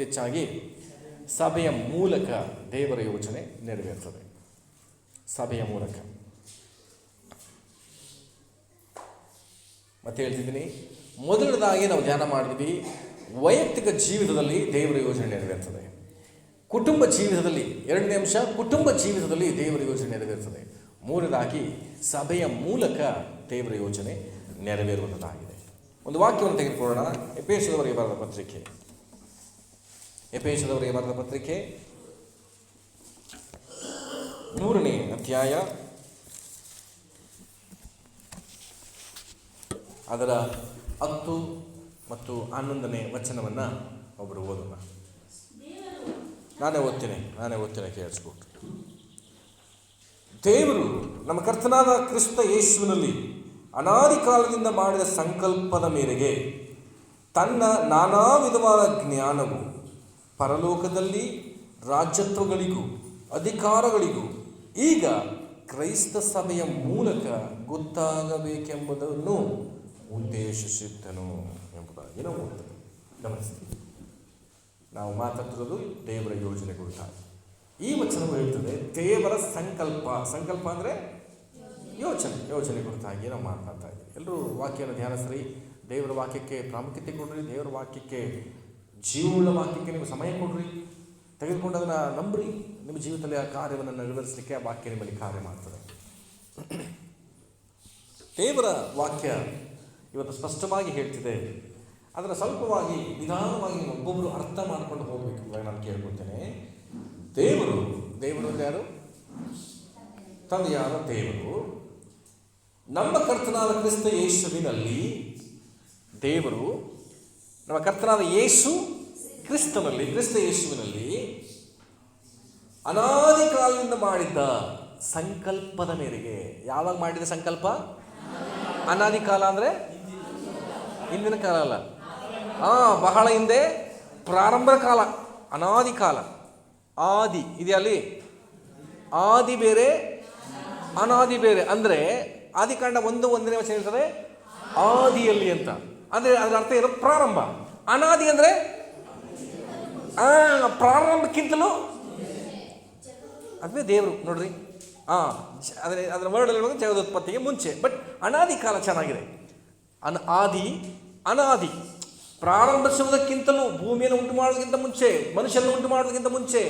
ಹೆಚ್ಚಾಗಿ ಸಭೆಯ ಮೂಲಕ ದೇವರ ಯೋಜನೆ ನೆರವೇರ್ತದೆ. ಸಭೆಯ ಮೂಲಕ ಮತ್ತೆ ಹೇಳ್ತಿದ್ದೀನಿ, ಮೊದಲನೇದಾಗಿ ನಾವು ಧ್ಯಾನ ಮಾಡಿದ್ವಿ, ವೈಯಕ್ತಿಕ ಜೀವಿತದಲ್ಲಿ ದೇವರ ಯೋಜನೆ ನೆರವೇರ್ತದೆ. ಕುಟುಂಬ ಜೀವಿತದಲ್ಲಿ, ಎರಡನೇ ಅಂಶ, ಕುಟುಂಬ ಜೀವಿತದಲ್ಲಿ ದೇವರ ಯೋಜನೆ ನೆರವೇರ್ತದೆ. ಮೂರನೇದಾಗಿ ಸಭೆಯ ಮೂಲಕ ದೇವರ ಯೋಜನೆ ನೆರವೇರುವುದಾಗಿದೆ. ಒಂದು ವಾಕ್ಯವನ್ನು ತೆಗೆದುಕೊಳ್ಳೋಣ. ಎಫೆಸದವರಿಗೆ ಬರೆದ ಪತ್ರಿಕೆ, ಎಫೆಸದವರಿಗೆ ಬರೆದ ಪತ್ರಿಕೆ 3ನೇ ಅಧ್ಯಾಯ ಅದರ 10 ಮತ್ತು 11ನೇ ವಚನವನ್ನು ಒಬ್ಬರು ಓದೋಣ. ನಾನೇ ಓದ್ತೇನೆ ಕೇಳಿಸ್ಕೊಟ್ಟು. ದೇವರು ನಮ್ಮ ಕರ್ತನಾದ ಕ್ರಿಸ್ತ ಯೇಸುವಿನಲ್ಲಿ ಅನಾದಿ ಕಾಲದಿಂದ ಮಾಡಿದ ಸಂಕಲ್ಪದ ಮೇರೆಗೆ ತನ್ನ ನಾನಾ ವಿಧವಾದ ಜ್ಞಾನವು ಪರಲೋಕದಲ್ಲಿ ರಾಜ್ಯತ್ವಗಳಿಗೂ ಅಧಿಕಾರಗಳಿಗೂ ಈಗ ಕ್ರೈಸ್ತ ಸಭೆಯ ಮೂಲಕ ಗೊತ್ತಾಗಬೇಕೆಂಬುದನ್ನು ಉದ್ದೇಶಿಸಿದ್ದನು ಎಂಬುದಾಗಿ ನಾವು ಗಮನಿಸ್ತೀವಿ. ನಾವು ಮಾತಾಡ್ತಿರೋದು ದೇವರ ಯೋಜನೆ ಕುರಿತಾಗಿ. ಈ ವಚನವು ಹೇಳ್ತದೆ ದೇವರ ಸಂಕಲ್ಪ ಅಂದರೆ ಯೋಚನೆ ಕುರಿತಾಗಿ ನಾವು ಮಾತನಾಡ್ತಾ ಇದ್ದೀವಿ. ಎಲ್ಲರೂ ವಾಕ್ಯನ ಧ್ಯಾನಿಸ್ರಿ, ದೇವರ ವಾಕ್ಯಕ್ಕೆ ಪ್ರಾಮುಖ್ಯತೆ ಕೊಡ್ರಿ, ದೇವರ ವಾಕ್ಯಕ್ಕೆ, ಜೀವವುಳ್ಳ ವಾಕ್ಯಕ್ಕೆ ನೀವು ಸಮಯ ಕೊಡ್ರಿ, ತೆಗೆದುಕೊಂಡು ಅದನ್ನು ನಂಬ್ರಿ. ನಿಮ್ಮ ಜೀವಿತದಲ್ಲಿ ಆ ಕಾರ್ಯವನ್ನು ನೆರವೇರಿಸಲಿಕ್ಕೆ ಆ ವಾಕ್ಯ ನಿಮ್ಮಲ್ಲಿ ಕಾರ್ಯ ಮಾಡ್ತದೆ. ದೇವರ ವಾಕ್ಯ ಇವತ್ತು ಸ್ಪಷ್ಟವಾಗಿ ಹೇಳ್ತಿದೆ. ಅದನ್ನು ಸ್ವಲ್ಪವಾಗಿ ನಿಧಾನವಾಗಿ ಒಬ್ಬೊಬ್ಬರು ಅರ್ಥ ಮಾಡ್ಕೊಂಡು ಹೋಗಬೇಕು ನಾನು ಕೇಳ್ಕೊಳ್ತೇನೆ. ದೇವರು ಯಾರು? ತಂದೆಯಾದ ದೇವರು ನಮ್ಮ ಕರ್ತನಾದ ಕ್ರಿಸ್ತ ಯೇಸುವಿನಲ್ಲಿ, ದೇವರು ನಮ್ಮ ಕರ್ತನಾದ ಕ್ರಿಸ್ತ ಯೇಸುವಿನಲ್ಲಿ ಅನಾದಿ ಕಾಲದಿಂದ ಮಾಡಿದ್ದ ಸಂಕಲ್ಪದ ಮೇರೆಗೆ. ಯಾವಾಗ ಮಾಡಿದ ಸಂಕಲ್ಪ? ಅನಾದಿ ಕಾಲ ಅಂದರೆ ಹಿಂದಿನ ಕಾಲ ಅಲ್ಲ, ಬಹಳ ಹಿಂದೆ, ಪ್ರಾರಂಭ ಕಾಲ, ಅನಾದಿ ಕಾಲ. ಆದಿ ಇದೆಯಲ್ಲಿ, ಆದಿ ಬೇರೆ ಅನಾದಿ ಬೇರೆ. ಅಂದರೆ ಆದಿಕಾಂಡ 1:1ನೇ ವಚನ ಹೇಳ್ತದೆ ಆದಿಯಲ್ಲಿ ಅಂತ. ಅಂದರೆ ಅದರ ಅರ್ಥ ಏನು? ಪ್ರಾರಂಭ. ಅನಾದಿ ಅಂದರೆ ಪ್ರಾರಂಭಕ್ಕಿಂತಲೂ ಅದೇ ದೇವರು ನೋಡ್ರಿ. ಅದರ ವರ್ಡಲ್ಲಿ ಜಗದೋತ್ಪತ್ತಿಗೆ ಮುಂಚೆ. ಬಟ್ ಅನಾದಿ ಕಾಲ ಚೆನ್ನಾಗಿದೆ. ಅನಾದಿ ಪ್ರಾರಂಭಿಸುವುದಕ್ಕಿಂತಲೂ, ಭೂಮಿಯನ್ನು ಉಂಟು ಮಾಡೋದಕ್ಕಿಂತ ಮುಂಚೆ, ಮನುಷ್ಯರನ್ನು ಉಂಟು ಮಾಡೋದಕ್ಕಿಂತ ಮುಂಚೆ,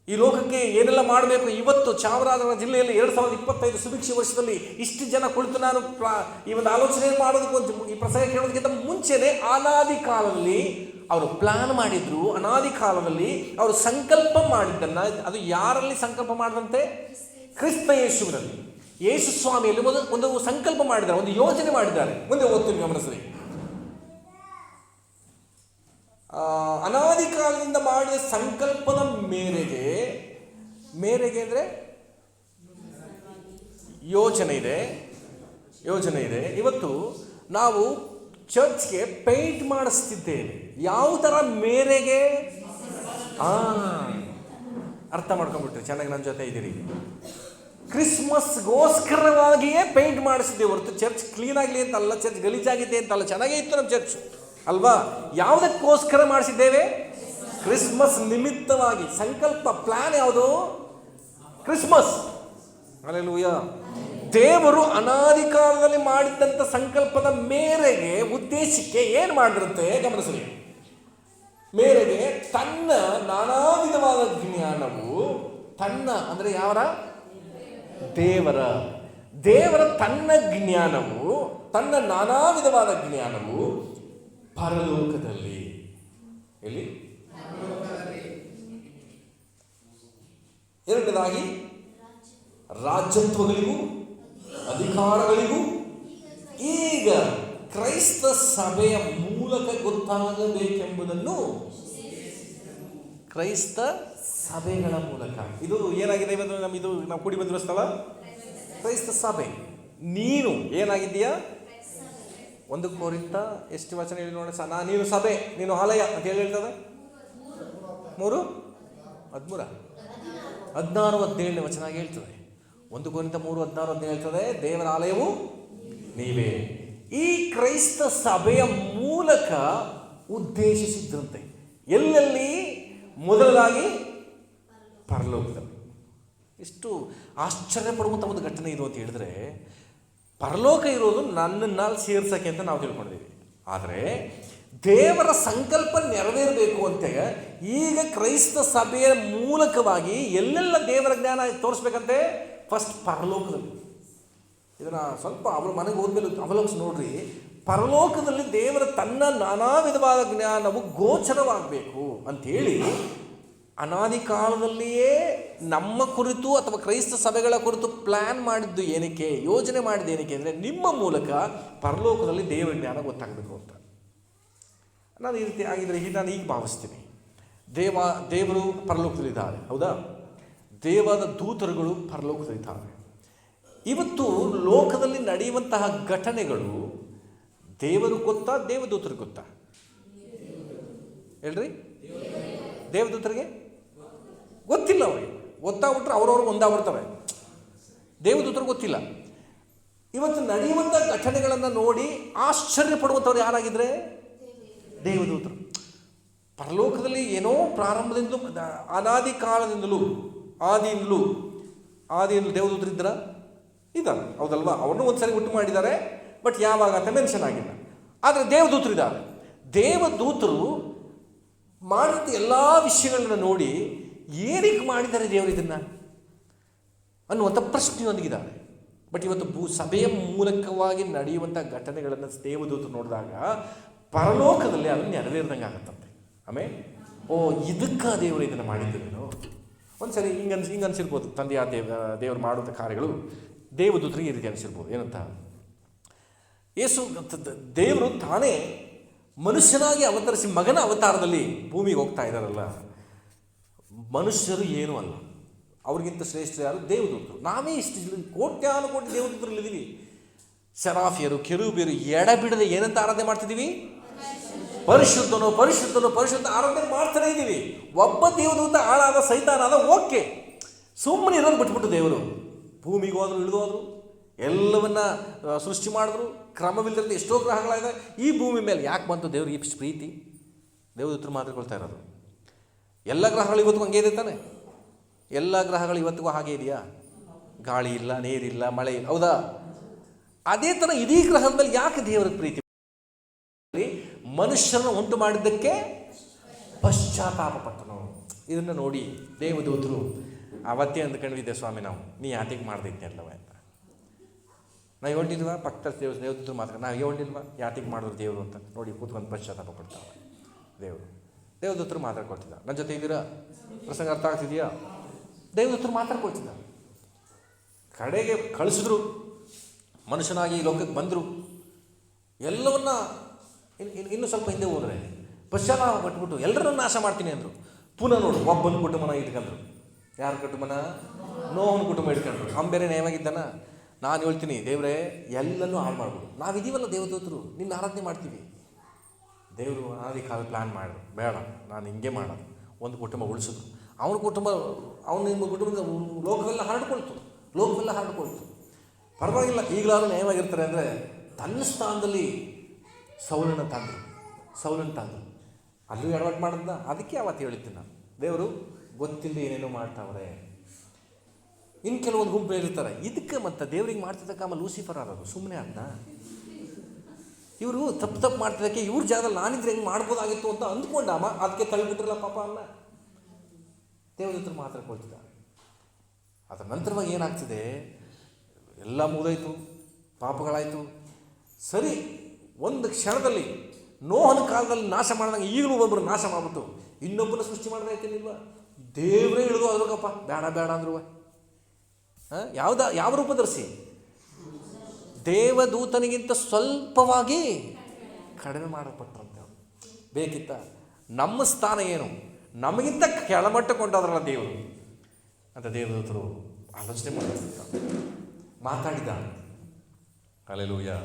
ಈ ಲೋಕಕ್ಕೆ ಏನೆಲ್ಲ ಮಾಡಬೇಕು, ಇವತ್ತು ಚಾಮರಾಜನಗರ ಜಿಲ್ಲೆಯಲ್ಲಿ 2025 ಸುಭಿಕ್ಷೆ ವರ್ಷದಲ್ಲಿ ಇಷ್ಟು ಜನ ಕುಳಿತು ನಾನು ಈ ಒಂದು ಆಲೋಚನೆ ಮಾಡೋದಕ್ಕೆ, ಈ ಪ್ರಸಂಗ ಕೇಳೋದಕ್ಕಿಂತ ಮುಂಚೆನೇ ಅನಾದಿ ಕಾಲದಲ್ಲಿ ಅವರು ಪ್ಲಾನ್ ಮಾಡಿದ್ರು. ಅನಾದಿ ಕಾಲದಲ್ಲಿ ಅವರು ಸಂಕಲ್ಪ ಮಾಡಿದ್ದನ್ನು, ಅದು ಯಾರಲ್ಲಿ ಸಂಕಲ್ಪ ಮಾಡಿದಂತೆ? ಕ್ರಿಸ್ತ ಯೇಸುವಿನಲ್ಲಿ, ಯೇಸು ಸ್ವಾಮಿಯಲ್ಲಿ ಒಂದು ಸಂಕಲ್ಪ ಮಾಡಿದ್ದಾರೆ, ಒಂದು ಯೋಜನೆ ಮಾಡಿದ್ದಾರೆ. ಮುಂದೆ ಓದ್ತೀನಿ, ಗಮನಿಸ್ರಿ. ಅನಾದಿ ಕಾಲದಿಂದ ಮಾಡಿದ ಸಂಕಲ್ಪದ ಮೇರೆಗೆ ಅಂದರೆ ಯೋಚನೆ ಇದೆ. ಇವತ್ತು ನಾವು ಚರ್ಚ್ಗೆ ಪೇಂಟ್ ಮಾಡಿಸ್ತಿದ್ದೇವೆ. ಯಾವ ಥರ ಮೇರೆಗೆ? ಅರ್ಥ ಮಾಡ್ಕೊಂಡ್ಬಿಟ್ರಿ, ಚೆನ್ನಾಗಿ ನನ್ನ ಜೊತೆ ಇದ್ದೀರಿ. ಕ್ರಿಸ್ಮಸ್ಗೋಸ್ಕರವಾಗಿಯೇ ಪೇಂಟ್ ಮಾಡಿಸಿದ್ದೇವೆ ಹೊರತು ಚರ್ಚ್ ಕ್ಲೀನ್ ಆಗಲಿ ಅಂತ ಅಲ್ಲ, ಚರ್ಚ್ ಗಲೀಜಾಗಿದೆ ಅಂತ ಅಲ್ಲ, ಚೆನ್ನಾಗೇ ಇತ್ತು ನಮ್ಮ ಚರ್ಚ್ ಅಲ್ವಾ? ಯಾವುದಕ್ಕೋಸ್ಕರ ಮಾಡಿಸಿದ್ದೇವೆ? ಕ್ರಿಸ್ಮಸ್ ನಿಮಿತ್ತವಾಗಿ. ಸಂಕಲ್ಪ, ಪ್ಲಾನ್ ಯಾವುದು? ಕ್ರಿಸ್ಮಸ್. ಹಲ್ಲೆಲೂಯಾ. ದೇವರು ಅನಾದಿ ಕಾಲದಲ್ಲಿ ಮಾಡಿದಂಥ ಸಂಕಲ್ಪದ ಮೇರೆಗೆ, ಉದ್ದೇಶಕ್ಕೆ ಏನು ಮಾಡಿರುತ್ತೆ ಗಮನಿಸಲಿ. ಮೇರೆಗೆ ತನ್ನ ನಾನಾ ವಿಧವಾದ ಜ್ಞಾನವು, ತನ್ನ ಅಂದರೆ ಯಾವರ? ದೇವರ ತನ್ನ ಜ್ಞಾನವು, ತನ್ನ ನಾನಾ ವಿಧವಾದ ಜ್ಞಾನವು ಪರಲೋಕದಲ್ಲಿ, ಎಲ್ಲಿ? ಎರಡನೇದಾಗಿ ರಾಜ್ಯತ್ವಗಳಿಗೂ ಅಧಿಕಾರಗಳಿಗೂ ಈಗ ಕ್ರೈಸ್ತ ಸಭೆಯ ಮೂಲಕ ಗೊತ್ತಾಗಬೇಕೆಂಬುದನ್ನು, ಕ್ರೈಸ್ತ ಸಭೆಗಳ ಮೂಲಕ. ಇದು ಏನಾಗಿದೆ ಇವತ್ತು? ಇದು ನಾವು ಕೂಡಿ ಬಂದಿರೋ ಸ್ಥಳ ಕ್ರೈಸ್ತ ಸಭೆ. ನೀನು ಏನಾಗಿದ್ದೀಯಾ? 1 ಕೊರಿಂಥ ಎಷ್ಟು ವಚನ ಹೇಳಿ ನೋಡಿ. ನೀನು ಸಭೆ, ನೀನು ಆಲಯ ಅಂತ ಹೇಳ್ತದೆ. 3:16-17 ವಚನ ಹೇಳ್ತದೆ. 1 ಕೊರಿಂಥ 3:16-17 ಹೇಳ್ತದೆ, ದೇವರ ಆಲಯವು ನೀವೇ. ಈ ಕ್ರೈಸ್ತ ಸಭೆಯ ಮೂಲಕ ಉದ್ದೇಶಿಸಿದ್ರಂತೆ. ಎಲ್ಲೆಲ್ಲಿ? ಮೊದಲಾಗಿ ಪರಲೋಕದಲ್ಲಿ. ಎಷ್ಟು ಆಶ್ಚರ್ಯ ಪಡುವಂಥ ಒಂದು ಘಟನೆ ಇದು ಅಂತ ಹೇಳಿದ್ರೆ, ಪರಲೋಕ ಇರೋದು ನನ್ನನ್ನು ಸೇರ್ಸಕ್ಕೆ ಅಂತ ನಾವು ತಿಳ್ಕೊಂಡಿದ್ದೀವಿ. ಆದರೆ ದೇವರ ಸಂಕಲ್ಪ ನೆರವೇರಬೇಕು ಅಂತ ಈಗ ಕ್ರೈಸ್ತ ಸಭೆಯ ಮೂಲಕವಾಗಿ ಎಲ್ಲೆಲ್ಲ ದೇವರ ಜ್ಞಾನ ತೋರಿಸ್ಬೇಕಂತೆ? ಫಸ್ಟ್ ಪರಲೋಕದಲ್ಲಿ. ಇದನ್ನು ಸ್ವಲ್ಪ ಅವ್ರ ಮನೆಗೆ ಹೋದ್ಮೇಲೆ ಅವಲೋಕಿಸಿ ನೋಡ್ರಿ. ಪರಲೋಕದಲ್ಲಿ ದೇವರ ತನ್ನ ನಾನಾ ವಿಧವಾದ ಜ್ಞಾನವು ಗೋಚರವಾಗಬೇಕು ಅಂಥೇಳಿ ಅನಾದಿ ಕಾಲದಲ್ಲಿಯೇ ನಮ್ಮ ಕುರಿತು ಅಥವಾ ಕ್ರೈಸ್ತ ಸಭೆಗಳ ಕುರಿತು ಪ್ಲ್ಯಾನ್ ಮಾಡಿದ್ದು ಏನಕ್ಕೆ, ಯೋಜನೆ ಮಾಡಿದ್ದು ಏನಕ್ಕೆ ಅಂದರೆ ನಿಮ್ಮ ಮೂಲಕ ಪರಲೋಕದಲ್ಲಿ ದೇವರ ಜ್ಞಾನ ಗೊತ್ತಾಗಬೇಕು ಅಂತ. ನಾನು ಈ ರೀತಿ ಆಗಿದ್ದರೆ ನಾನು ಈಗ ಭಾವಿಸ್ತೀನಿ, ದೇವರು ಪರಲೋಕದಲ್ಲಿದ್ದಾರೆ, ಹೌದಾ? ದೇವದ ದೂತರುಗಳು ಪರಲೋಕದಲ್ಲಿದ್ದಾರೆ. ಇವತ್ತು ಲೋಕದಲ್ಲಿ ನಡೆಯುವಂತಹ ಘಟನೆಗಳು ದೇವರು ಗೊತ್ತಾ, ದೇವದೂತರಿಗೆ ಗೊತ್ತಾ? ಹೇಳ್ರಿ, ದೇವದೂತರಿಗೆ ಗೊತ್ತಿಲ್ಲ. ಅವರಿಗೆ ಗೊತ್ತಾಗ್ಬಿಟ್ರೆ ಅವ್ರವ್ರು ಒಂದಾಗ್ಬಿಡ್ತವೆ. ದೇವದೂತರಿಗೆ ಗೊತ್ತಿಲ್ಲ. ಇವತ್ತು ನಡೆಯುವಂಥ ಘಟನೆಗಳನ್ನು ನೋಡಿ ಆಶ್ಚರ್ಯ ಪಡುವಂಥವ್ರು ಯಾರಾಗಿದ್ದರೆ? ದೇವದೂತರು. ಪರಲೋಕದಲ್ಲಿ ಏನೋ ಪ್ರಾರಂಭದಿಂದಲೂ ಅನಾದಿ ಕಾಲದಿಂದಲೂ ಆದಿಯಿಂದಲೂ ದೇವದೂತರು ಇದ್ದಾರೆ, ಹೌದಲ್ವಾ? ಅವ್ರನ್ನೂ ಒಂದು ಸರಿ ಉಂಟು ಮಾಡಿದ್ದಾರೆ, ಬಟ್ ಯಾವಾಗ ಅಂತ ಮೆನ್ಷನ್ ಆಗಿಲ್ಲ. ಆದರೆ ದೇವದೂತರು ಇದ್ದಾರೆ. ದೇವದೂತರು ಮಾಡಿದ ಎಲ್ಲ ವಿಷಯಗಳನ್ನ ನೋಡಿ ಏನಕ್ಕೆ ಮಾಡಿದ್ದಾರೆ ದೇವರು ಇದನ್ನು ಅನ್ನುವಂಥ ಪ್ರಶ್ನೆಯೊಂದಿಗಿದ್ದಾರೆ. ಬಟ್ ಇವತ್ತು ಸಭೆಯ ಮೂಲಕವಾಗಿ ನಡೆಯುವಂಥ ಘಟನೆಗಳನ್ನು ದೇವದೂತರು ನೋಡಿದಾಗ ಪರಲೋಕದಲ್ಲಿ ಅದನ್ನು ನೆರವೇರ್ದಂಗೆ ಆಗುತ್ತಂತೆ. ಆಮೇಲೆ ಇದಕ್ಕೆ ದೇವರು ಇದನ್ನು ಮಾಡಿದ್ದೇನೋ ಒಂದು ಸರಿ ಹಿಂಗೆ ಅನಿಸಿರ್ಬೋದು. ತಂದೆಯ ದೇವರು ಮಾಡುವಂಥ ಕಾರ್ಯಗಳು ದೇವದೂತರಿಗೆ ಈ ರೀತಿ ಅನಿಸಿರ್ಬೋದು. ಏನಂತ? ದೇವರು ತಾನೇ ಮನುಷ್ಯನಾಗಿ ಅವತರಿಸಿ ಮಗನ ಅವತಾರದಲ್ಲಿ ಭೂಮಿಗೆ ಹೋಗ್ತಾ ಇದ್ದಾರಲ್ಲ, ಮನುಷ್ಯರು ಏನೂ ಅಲ್ಲ, ಅವ್ರಿಗಿಂತ ಶ್ರೇಷ್ಠ ಯಾರು? ದೇವದೂತರು. ನಾವೇ ಇಷ್ಟು ಕೋಟ್ಯಾನುಕೋಟಿ ದೇವದೂತರಲ್ಲಿದ್ದೀವಿ. ಸೆರಾಫಿಯರು, ಕೆರೂಬಿಯರು ಎಡಬಿಡದೆ ಏನಂತ ಆರಾಧನೆ ಮಾಡ್ತಿದ್ದೀವಿ? ಪರಿಶುದ್ಧನು ಪರಿಶುದ್ಧನು ಪರಿಶುದ್ಧ ಆರಾಧನೆ ಮಾಡ್ತಾನೆ ಇದ್ದೀವಿ. ಒಬ್ಬ ದೇವದೂತ ಹಾಳಾದ ಸೈತಾನಾದ ಓಕೆ, ಸುಮ್ಮನೆ ಇರೋದು ಬಿಟ್ಬಿಟ್ಟು ದೇವರು ಭೂಮಿಗೆ ಹೋದ್ರು, ಇಳಿದೋದ್ರು, ಎಲ್ಲವನ್ನ ಸೃಷ್ಟಿ ಮಾಡಿದ್ರು. ಕ್ರಮವಿಲ್ಲದೆ ಎಷ್ಟೋ ಗ್ರಹಗಳಾಗಿದೆ. ಈ ಭೂಮಿ ಮೇಲೆ ಯಾಕೆ ಬಂತು ದೇವ್ರಿಗೆ ಇಷ್ಟು ಪ್ರೀತಿ? ದೇವದೂತರು ಮಾತಾಡ್ಕೊಳ್ತಾ ಇರೋದು. ಎಲ್ಲ ಗ್ರಹಗಳು ಇವತ್ತಿಗೂ ಹಂಗೆ ಇದೆ ತಾನೆ? ಎಲ್ಲ ಗ್ರಹಗಳು ಇವತ್ತಿಗೂ ಹಾಗೆ ಇದೆಯಾ? ಗಾಳಿ ಇಲ್ಲ, ನೀರಿಲ್ಲ, ಮಳೆ ಇಲ್ಲ, ಹೌದಾ? ಅದೇ ಥರ ಇಡೀ ಗ್ರಹದ ಮೇಲೆ ಯಾಕೆ ದೇವರ ಪ್ರೀತಿ? ಮನುಷ್ಯರನ್ನು ಉಂಟು ಮಾಡಿದ್ದಕ್ಕೆ ಪಶ್ಚಾತ್ತಾಪ ಪಟ್ಟನು. ಇದನ್ನು ನೋಡಿ ದೇವದೂತರು ಅವತ್ತೇ ಅಂದ್ಕೊಂಡಿದ್ದೆ, ಸ್ವಾಮಿ ನಾವು ನೀ ಯಾತಿಗೆ ಮಾಡ್ದಿದ್ದೆ ಅಲ್ಲವ ಅಂತ. ನಾವು ಹೇಳಿಲ್ವಾ? ಪಕ್ಕದ ದೇವದೂತರು ಮಾತ್ರ ನಾವು ಹೇಳಿಲ್ವಾ ಯಾತಿಗೆ ಮಾಡಿದ್ರು ದೇವರು ಅಂತ? ನೋಡಿ ಕೂತ್ಕೊಂಡು ಪಶ್ಚಾತ್ತಾಪ ಪಡ್ತಾವೆ ದೇವದೂತರು ಮಾತಾಡ್ಕೊಳ್ತಿದ್ದ. ನನ್ನ ಜೊತೆ ಇದ್ದೀರಾ? ಪ್ರಸಂಗ ಅರ್ಥ ಆಗ್ತಿದೆಯಾ? ದೇವದೂತರು ಮಾತಾಡ್ಕೊಳ್ತಿದ್ದ. ಕಡೆಗೆ ಕಳಿಸಿದ್ರು, ಮನುಷ್ಯನಾಗಿ ಈ ಲೋಕಕ್ಕೆ ಬಂದರು. ಎಲ್ಲವನ್ನ ಇನ್ನು ಸ್ವಲ್ಪ ಹಿಂದೆ ಹೋದರೆ ಪಶ್ಚಾತ್ತಾಪ ಪಟ್ಬಿಟ್ಟು ಎಲ್ಲರನ್ನೂ ನಾಶ ಮಾಡ್ತೀನಿ ಅಂದರು. ಪುನಃ ನೋಡು, ಒಬ್ಬನ ಕುಟುಂಬನ ಇಟ್ಕೊಂಡ್ರು. ಯಾರ ಕುಟುಂಬನ? ನೋಹನ ಕುಟುಂಬ ಇಟ್ಕೊಂಡ್ರು. ಬೇರೆ ನೇವಾಗಿದ್ದಾನ? ನಾನು ಹೇಳ್ತೀನಿ, ದೇವರೇ ಎಲ್ಲನೂ ಹಾಳು ಮಾಡ್ಬೋದು. ನಾವಿದ್ದೀವಲ್ಲ ದೇವದೂತರು, ನಿನ್ನ ಆರಾಧನೆ ಮಾಡ್ತೀವಿ. ದೇವರು ಅನಾದಿ ಕಾಲ ಪ್ಲ್ಯಾನ್ ಮಾಡಿದ್ರು, ಬೇಡ ನಾನು ಹಿಂಗೆ ಮಾಡೋದು. ಒಂದು ಕುಟುಂಬ ಉಳಿಸಿದ್ರು. ಅವನ ಕುಟುಂಬ ನಿಮ್ಮ ಕುಟುಂಬದ ಲೋಕವೆಲ್ಲ ಹರಡ್ಕೊಳ್ತು. ಪರವಾಗಿಲ್ಲ, ಈಗಲಾದ್ರೂ ನ್ಯಾಯವಾಗಿರ್ತಾರೆ ಅಂದರೆ ತನ್ನ ಸ್ಥಾನದಲ್ಲಿ ಸೌಲನ ತಂದರು. ಅಲ್ಲೂ ಎಡವಟ್ಟು ಮಾಡಿದ್ನ. ಅದಕ್ಕೆ ಅವತ್ತು ಹೇಳಿದ್ದೀನಿ ನಾನು, ದೇವರು ಗೊತ್ತಿಲ್ಲದೆ ಏನೇನೋ ಮಾಡ್ತಾವ್ರೆ. ಇನ್ನು ಕೆಲವೊಂದು ಗುಂಪು ಹೇಳಿರ್ತಾರೆ, ಇದಕ್ಕೆ ಮತ್ತು ದೇವ್ರಿಗೆ ಮಾಡ್ತಿದ್ದಕ್ಕೆ ಆಮೇಲೆ ಲೂಸಿಫರ್ ಆಗೋದು ಸುಮ್ಮನೆ ಅದನ್ನ ಇವರು ತಪ್ಪು ಮಾಡ್ತಿದ್ದಕ್ಕೆ ಇವ್ರ ಜಾಗದಲ್ಲಿ ನಾನಿದ್ರೆ ಹೆಂಗೆ ಮಾಡ್ಬೋದಾಗಿತ್ತು ಅಂತ ಅಂದ್ಕೊಂಡಾಮ, ಅದಕ್ಕೆ ತಳ್ಳಿಬಿಟ್ರಲ್ಲ ಪಾಪ ಅನ್ನ. ದೇವದೂತರು ಮಾತಾಡ್ಕೊಳ್ತಿದ್ದಾರೆ. ಅದರ ನಂತರವಾಗಿ ಏನಾಗ್ತಿದೆ? ಎಲ್ಲ ಮುಗಿದೋಯ್ತು, ಪಾಪಗಳಾಯಿತು. ಸರಿ, ಒಂದು ಕ್ಷಣದಲ್ಲಿ ನೋಹನ ಕಾಲದಲ್ಲಿ ನಾಶ ಮಾಡಿದಂಗೆ ಈಗಲೂ ಒಬ್ಬರು ನಾಶ ಮಾಡಿಬಿಟ್ಟು ಇನ್ನೊಬ್ಬನ ಸೃಷ್ಟಿ ಮಾಡಿದಾಯ್ತೇನಿಲ್ವ? ದೇವರೇ ಇಳಿದು ಅದ್ರಗಪ್ಪ ಬೇಡ ಅಂದ್ರು. ಯಾವ ರೂಪ ಧರಿಸಿ? ದೇವದೂತನಿಗಿಂತ ಸ್ವಲ್ಪವಾಗಿ ಕಡಿಮೆ ಮಾಡಲ್ಪಟ್ಟಂತೆ. ಬೇಕಿತ್ತ? ನಮ್ಮ ಸ್ಥಾನ ಏನು? ನಮಗಿಂತ ಕೆಳಮಟ್ಟ ಕೊಂಡಾದ್ರಲ್ಲ ದೇವರು ಅಂತ ದೇವದೂತರು ಆಲೋಚನೆ ಮಾತಾಡಿದ. ಹಲ್ಲೆಲೂಯಾ.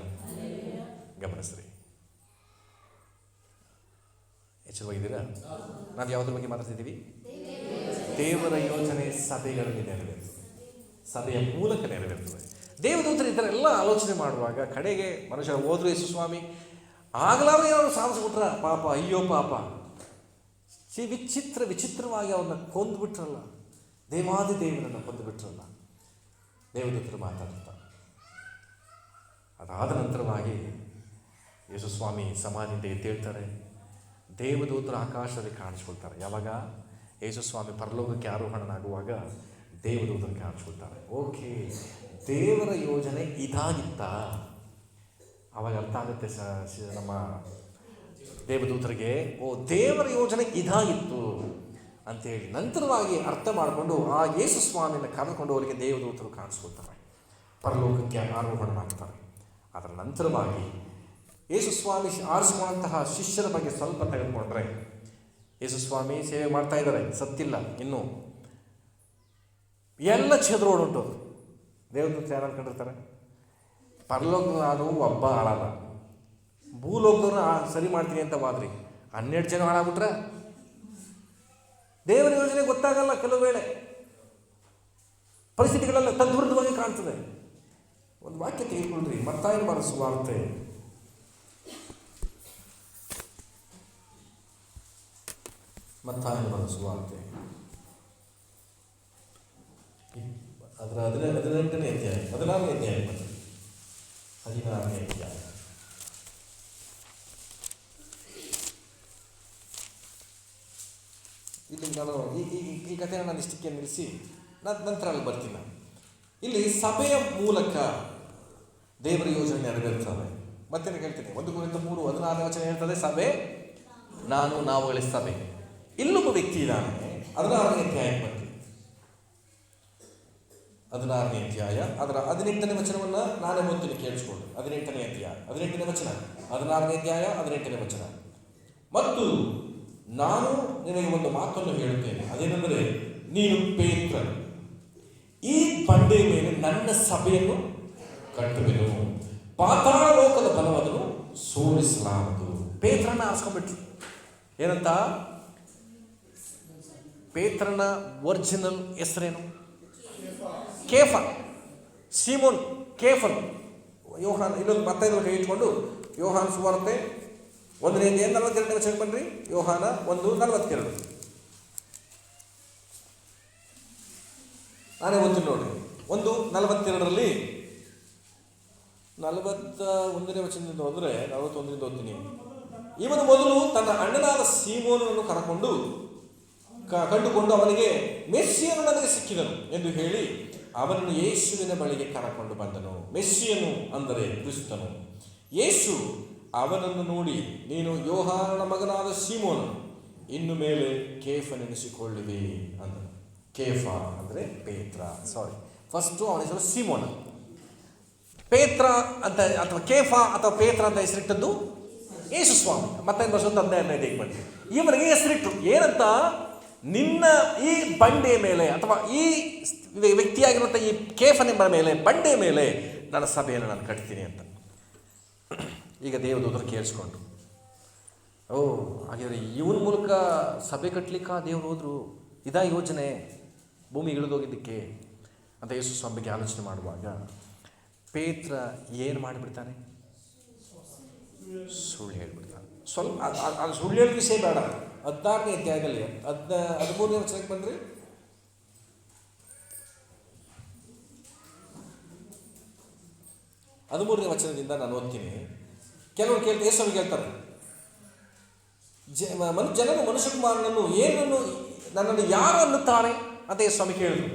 ಗಮನಿಸ್ರಿ, ಎಚ್ಚರವಾಗಿದ್ದೀರಾ? ನಾವು ಯಾವುದ್ರ ಬಗ್ಗೆ ಮಾತಾಡ್ತಿದ್ದೀವಿ? ದೇವರ ಯೋಜನೆ ಸಭೆಗಳಲ್ಲಿ ನೆರವೇರ್ತದೆ, ಸಭೆಯ ಮೂಲಕ ನೆರವೇರ್ತದೆ. ದೇವದೂತರು ಈ ಥರ ಎಲ್ಲ ಆಲೋಚನೆ ಮಾಡುವಾಗ ಕಡೆಗೆ ಮನುಷ್ಯರು ಹೋದ್ರು ಯೇಸು ಸ್ವಾಮಿ ಆಗಲಾರು ಏನಾದ್ರು ಸಾಧಿಸ್ಬಿಟ್ರ ಪಾಪ, ಅಯ್ಯೋ ಪಾಪ, ವಿಚಿತ್ರವಾಗಿ ಅವ್ರನ್ನ ಕೊಂದುಬಿಟ್ರಲ್ಲ, ದೇವಾದಿ ದೇವರನ್ನು ಕೊಂದುಬಿಟ್ರಲ್ಲ. ದೇವದೂತರು ಮಾತಾಡ್ತಾರೆ. ಅದಾದ ನಂತರವಾಗಿ ಯೇಸು ಸ್ವಾಮಿ ಸಮಾಧಿಯಿಂದ ಎದ್ದೇಳ್ತಾರೆ. ದೇವದೂತರು ಆಕಾಶದಲ್ಲಿ ಕಾಣಿಸ್ಕೊಳ್ತಾರೆ. ಯಾವಾಗ? ಯೇಸು ಸ್ವಾಮಿ ಪರಲೋಕಕ್ಕೆ ಆರೋಹಣನಾಗುವಾಗ ದೇವದೂತರು ಕಾಣಿಸ್ಕೊಳ್ತಾರೆ. ಓಕೆ, ದೇವರ ಯೋಜನೆ ಇದಾಗಿತ್ತ? ಅವಾಗ ಅರ್ಥ ಆಗುತ್ತೆ ನಮ್ಮ ದೇವದೂತರಿಗೆ, ಓ ದೇವರ ಯೋಜನೆ ಇದಾಗಿತ್ತು ಅಂತೇಳಿ ನಂತರವಾಗಿ ಅರ್ಥ ಮಾಡಿಕೊಂಡು ಆ ಯೇಸು ಸ್ವಾಮಿಯನ್ನು ಕರೆದುಕೊಂಡು ಅವರಿಗೆ ದೇವದೂತರು ಕಾಣಿಸ್ಕೊಳ್ತಾರೆ, ಪರಲೋಕಕ್ಕೆ ಆರೋಹಣನಾಗ್ತಾರೆ. ಅದರ ನಂತರವಾಗಿ ಯೇಸು ಸ್ವಾಮಿ ಆರಿಸಿಕೊಂಡಂತಹ ಶಿಷ್ಯರ ಬಗ್ಗೆ ಸ್ವಲ್ಪ ತೆಗೆದುಕೊಂಡ್ರೆ, ಯೇಸು ಸ್ವಾಮಿ ಸೇವೆ ಮಾಡ್ತಾ ಇದ್ದಾರೆ, ಸತ್ತಿಲ್ಲ ಇನ್ನೂ, ಎಲ್ಲ ಚೆದರೋಡುಂಟು. ದೇವದೂತ ಯಾರು ಅನ್ಕೊಂಡಿರ್ತಾರೆ? ಪರಲೋಕದವರು ಒಬ್ಬ ಹಾಳಾದ, ಭೂಲೋಕದವ್ರನ್ನ ಸರಿ ಮಾಡ್ತೀನಿ ಅಂತ ವಾದ್ರಿ 12 ಜನ ಹಾಳಾಗ್ಬಿಟ್ರೆ ದೇವರ ಯೋಜನೆ ಗೊತ್ತಾಗಲ್ಲ. ಕೆಲವು ವೇಳೆ ಪರಿಸ್ಥಿತಿಗಳೆಲ್ಲ ತದ್ವಿರುದ್ಧವಾಗಿ ಕಾಣ್ತದೆ. ಒಂದು ವಾಕ್ಯ ತೆಗೆದುಕೊಂಡ್ರಿ, ಮತ್ತಾಯನ ಬರೆದ ಸುವಾರ್ತೆ ಅದರ 18ನೇ ಅಧ್ಯಾಯ 16ನೇ ಅಧ್ಯಾಯ 16ನೇ ಅಧ್ಯಾಯ. ಇಲ್ಲಿ ನಾನು ಈ ಕಥೆಯನ್ನು ನಾನು ಇಷ್ಟಕ್ಕೆ ನಿಲ್ಲಿಸಿ ನಂತರ ಅಲ್ಲಿ ಬರ್ತೀನಿ. ಇಲ್ಲಿ ಸಭೆಯ ಮೂಲಕ ದೇವರ ಯೋಜನೆ ನೆರವೇರ್ತದೆ. ಮತ್ತೆ ಹೇಳ್ತೀನಿ, 1 ಕೊರಿಂಥ 3:16 ಹೇಳ್ತದೆ, ಸಭೆ ನಾವುಗಳ ಸಭೆ. ಇಲ್ಲೊಬ್ಬ ವ್ಯಕ್ತಿ ಇದ್ದಾನೆ. 16ನೇ ಅಧ್ಯಾಯಕ್ಕೆ ಬರ್ತೀನಿ. 16ನೇ ಅಧ್ಯಾಯ ಅದರ 18ನೇ ವಚನವನ್ನು ನಾನೇ ಓದ್ತೀನಿ, ಕೇಳಿಸ್ಕೊಂಡು. 18ನೇ ಅಧ್ಯಾಯ 18ನೇ ವಚನ, 16ನೇ ಅಧ್ಯಾಯ 18ನೇ ವಚನ. ಮತ್ತು ನಾನು ನಿನಗೆ ಒಂದು ಮಾತನ್ನು ಹೇಳುತ್ತೇನೆ, ಅದೇನೆಂದರೆ, ನೀನು ಪೇತ್ರನು, ಈ ಬಂಡೆಯ ಮೇಲೆ ನನ್ನ ಸಭೆಯನ್ನು ಕಟ್ಟುವೆನು, ಪಾತಾಳ ಲೋಕದ ಬಲವನ್ನು ಸೋಲಿಸಲಾರದು. ಪೇತ್ರನ ಆರಿಸ್ಕೊಂಡ್ಬಿಟ್ರು. ಏನಂತ? ಪೇತ್ರನ ಒರಿಜಿನಲ್ ಹೆಸರೇನು? ಕೇಫ, ಸೀಮೋನ್ ಕೇಫನ್. ಯೋಹಾನ್ ಇಲ್ಲೊಂದು ಮತ್ತೆ ಇಟ್ಕೊಂಡು ಯೋಹಾನ್ ಸುವಾರ್ತೆ 1ನೇ ಅಧ್ಯಾಯ 42ನೇ ವಚನ ಬನ್ರಿ. ಯೋಹಾನ 1:42. ನಾನೇ ಓದ್ತೀನಿ ನೋಡ್ರಿ. 1:42 41ನೇ ವಚನದಿಂದ ಹೋದರೆ 41ರಿಂದ ಓದ್ತೀನಿ. ಇವನು ಮೊದಲು ತನ್ನ ಅಣ್ಣನಾದ ಸೀಮೋನನ್ನು ಕಂಡುಕೊಂಡು ಅವನಿಗೆ, ಮೆಸ್ಸಿಯನು ನನಗೆ ಸಿಕ್ಕಿದನು ಎಂದು ಹೇಳಿ ಅವನನ್ನು ಯೇಸುವಿನ ಬಳಿಗೆ ಕರಕೊಂಡು ಬಂದನು. ಮೆಸ್ಸಿಯನು ಅಂದರೆ ಕ್ರಿಸ್ತನು. ಯೇಸು ಅವನನ್ನು ನೋಡಿ, ನೀನು ಯೋಹಾನನ ಮಗನಾದ ಸೀಮೋನು, ಇನ್ನು ಮೇಲೆ ಕೇಫನೆನಿಸಿಕೊಳ್ಳುವೆ ಅಂದನು. ಕೇಫ ಅಂದರೆ ಪೇತ್ರ. ಫಸ್ಟು ಅವನ ಹೆಸರು ಸೀಮೋನ. ಪೇತ್ರ ಅಂತ ಅಥವಾ ಕೇಫ ಅಥವಾ ಪೇತ್ರ ಅಂತ ಹೆಸರಿಟ್ಟದ್ದು ಯೇಸು ಸ್ವಾಮಿ. ಮತ್ತೆ ವರ್ಷದ 15 ಬಂದು ಇವನಿಗೆ ಹೆಸರಿಟ್ಟು ಏನಂತ? ನಿನ್ನ ಈ ಬಂಡೆಯ ಮೇಲೆ ಅಥವಾ ಈ ವ್ಯಕ್ತಿಯಾಗಿರುವಂಥ ಈ ಕೇಫನೆಂಬ ಮೇಲೆ, ಬಂಡೆಯ ಮೇಲೆ ನನ್ನ ಸಭೆಯನ್ನು ನಾನು ಕಟ್ತೀನಿ ಅಂತ. ಈಗ ದೇವದೂತರು ಕೇಳಿಸ್ಕೊಂಡು, ಓ ಹಾಗಿದ್ರೆ ಇವನ ಮೂಲಕ ಸಭೆ ಕಟ್ಟಲಿಕ್ಕೆ ದೇವ್ರು ಹೋದ್ರು, ಇದಾ ಯೋಜನೆ ಭೂಮಿಗೆ ಇಳಿದೋಗಿದ್ದಕ್ಕೆ ಅಂತ ಯೇಸು ಸ್ವಾಮಿ ಬಗ್ಗೆ ಆಲೋಚನೆ ಮಾಡುವಾಗ ಪೇತ್ರ ಏನು ಮಾಡಿಬಿಡ್ತಾನೆ? ಸುಳ್ಳು ಹೇಳ್ಬಿಡ್ತಾನೆ. ಸ್ವಲ್ಪ ಅದು ಸುಳ್ಳು ಹೇಳೋ ವಿಷಯ ಬೇಡ. 16ನೇ ಅಧ್ಯಾಯದಲ್ಲಿ 13ನೇ ವಚನಕ್ಕೆ ಬಂದ್ರಿ. 13ನೇ ವಚನದಿಂದ ನಾನು ಓದ್ತೀನಿ. ಕೆಲವರು ಯೇಸುವಿಗೆ ಹೇಳ್ತಾರೆ, ಜನರು ಮನುಷ್ಯಕುಮಾರನನ್ನು ನನ್ನನ್ನು ಯಾರು ಅನ್ನುತ್ತಾರೆ ಅಂತ ಯೇಸು ಸ್ವಾಮಿ ಕೇಳಿದ್ರು.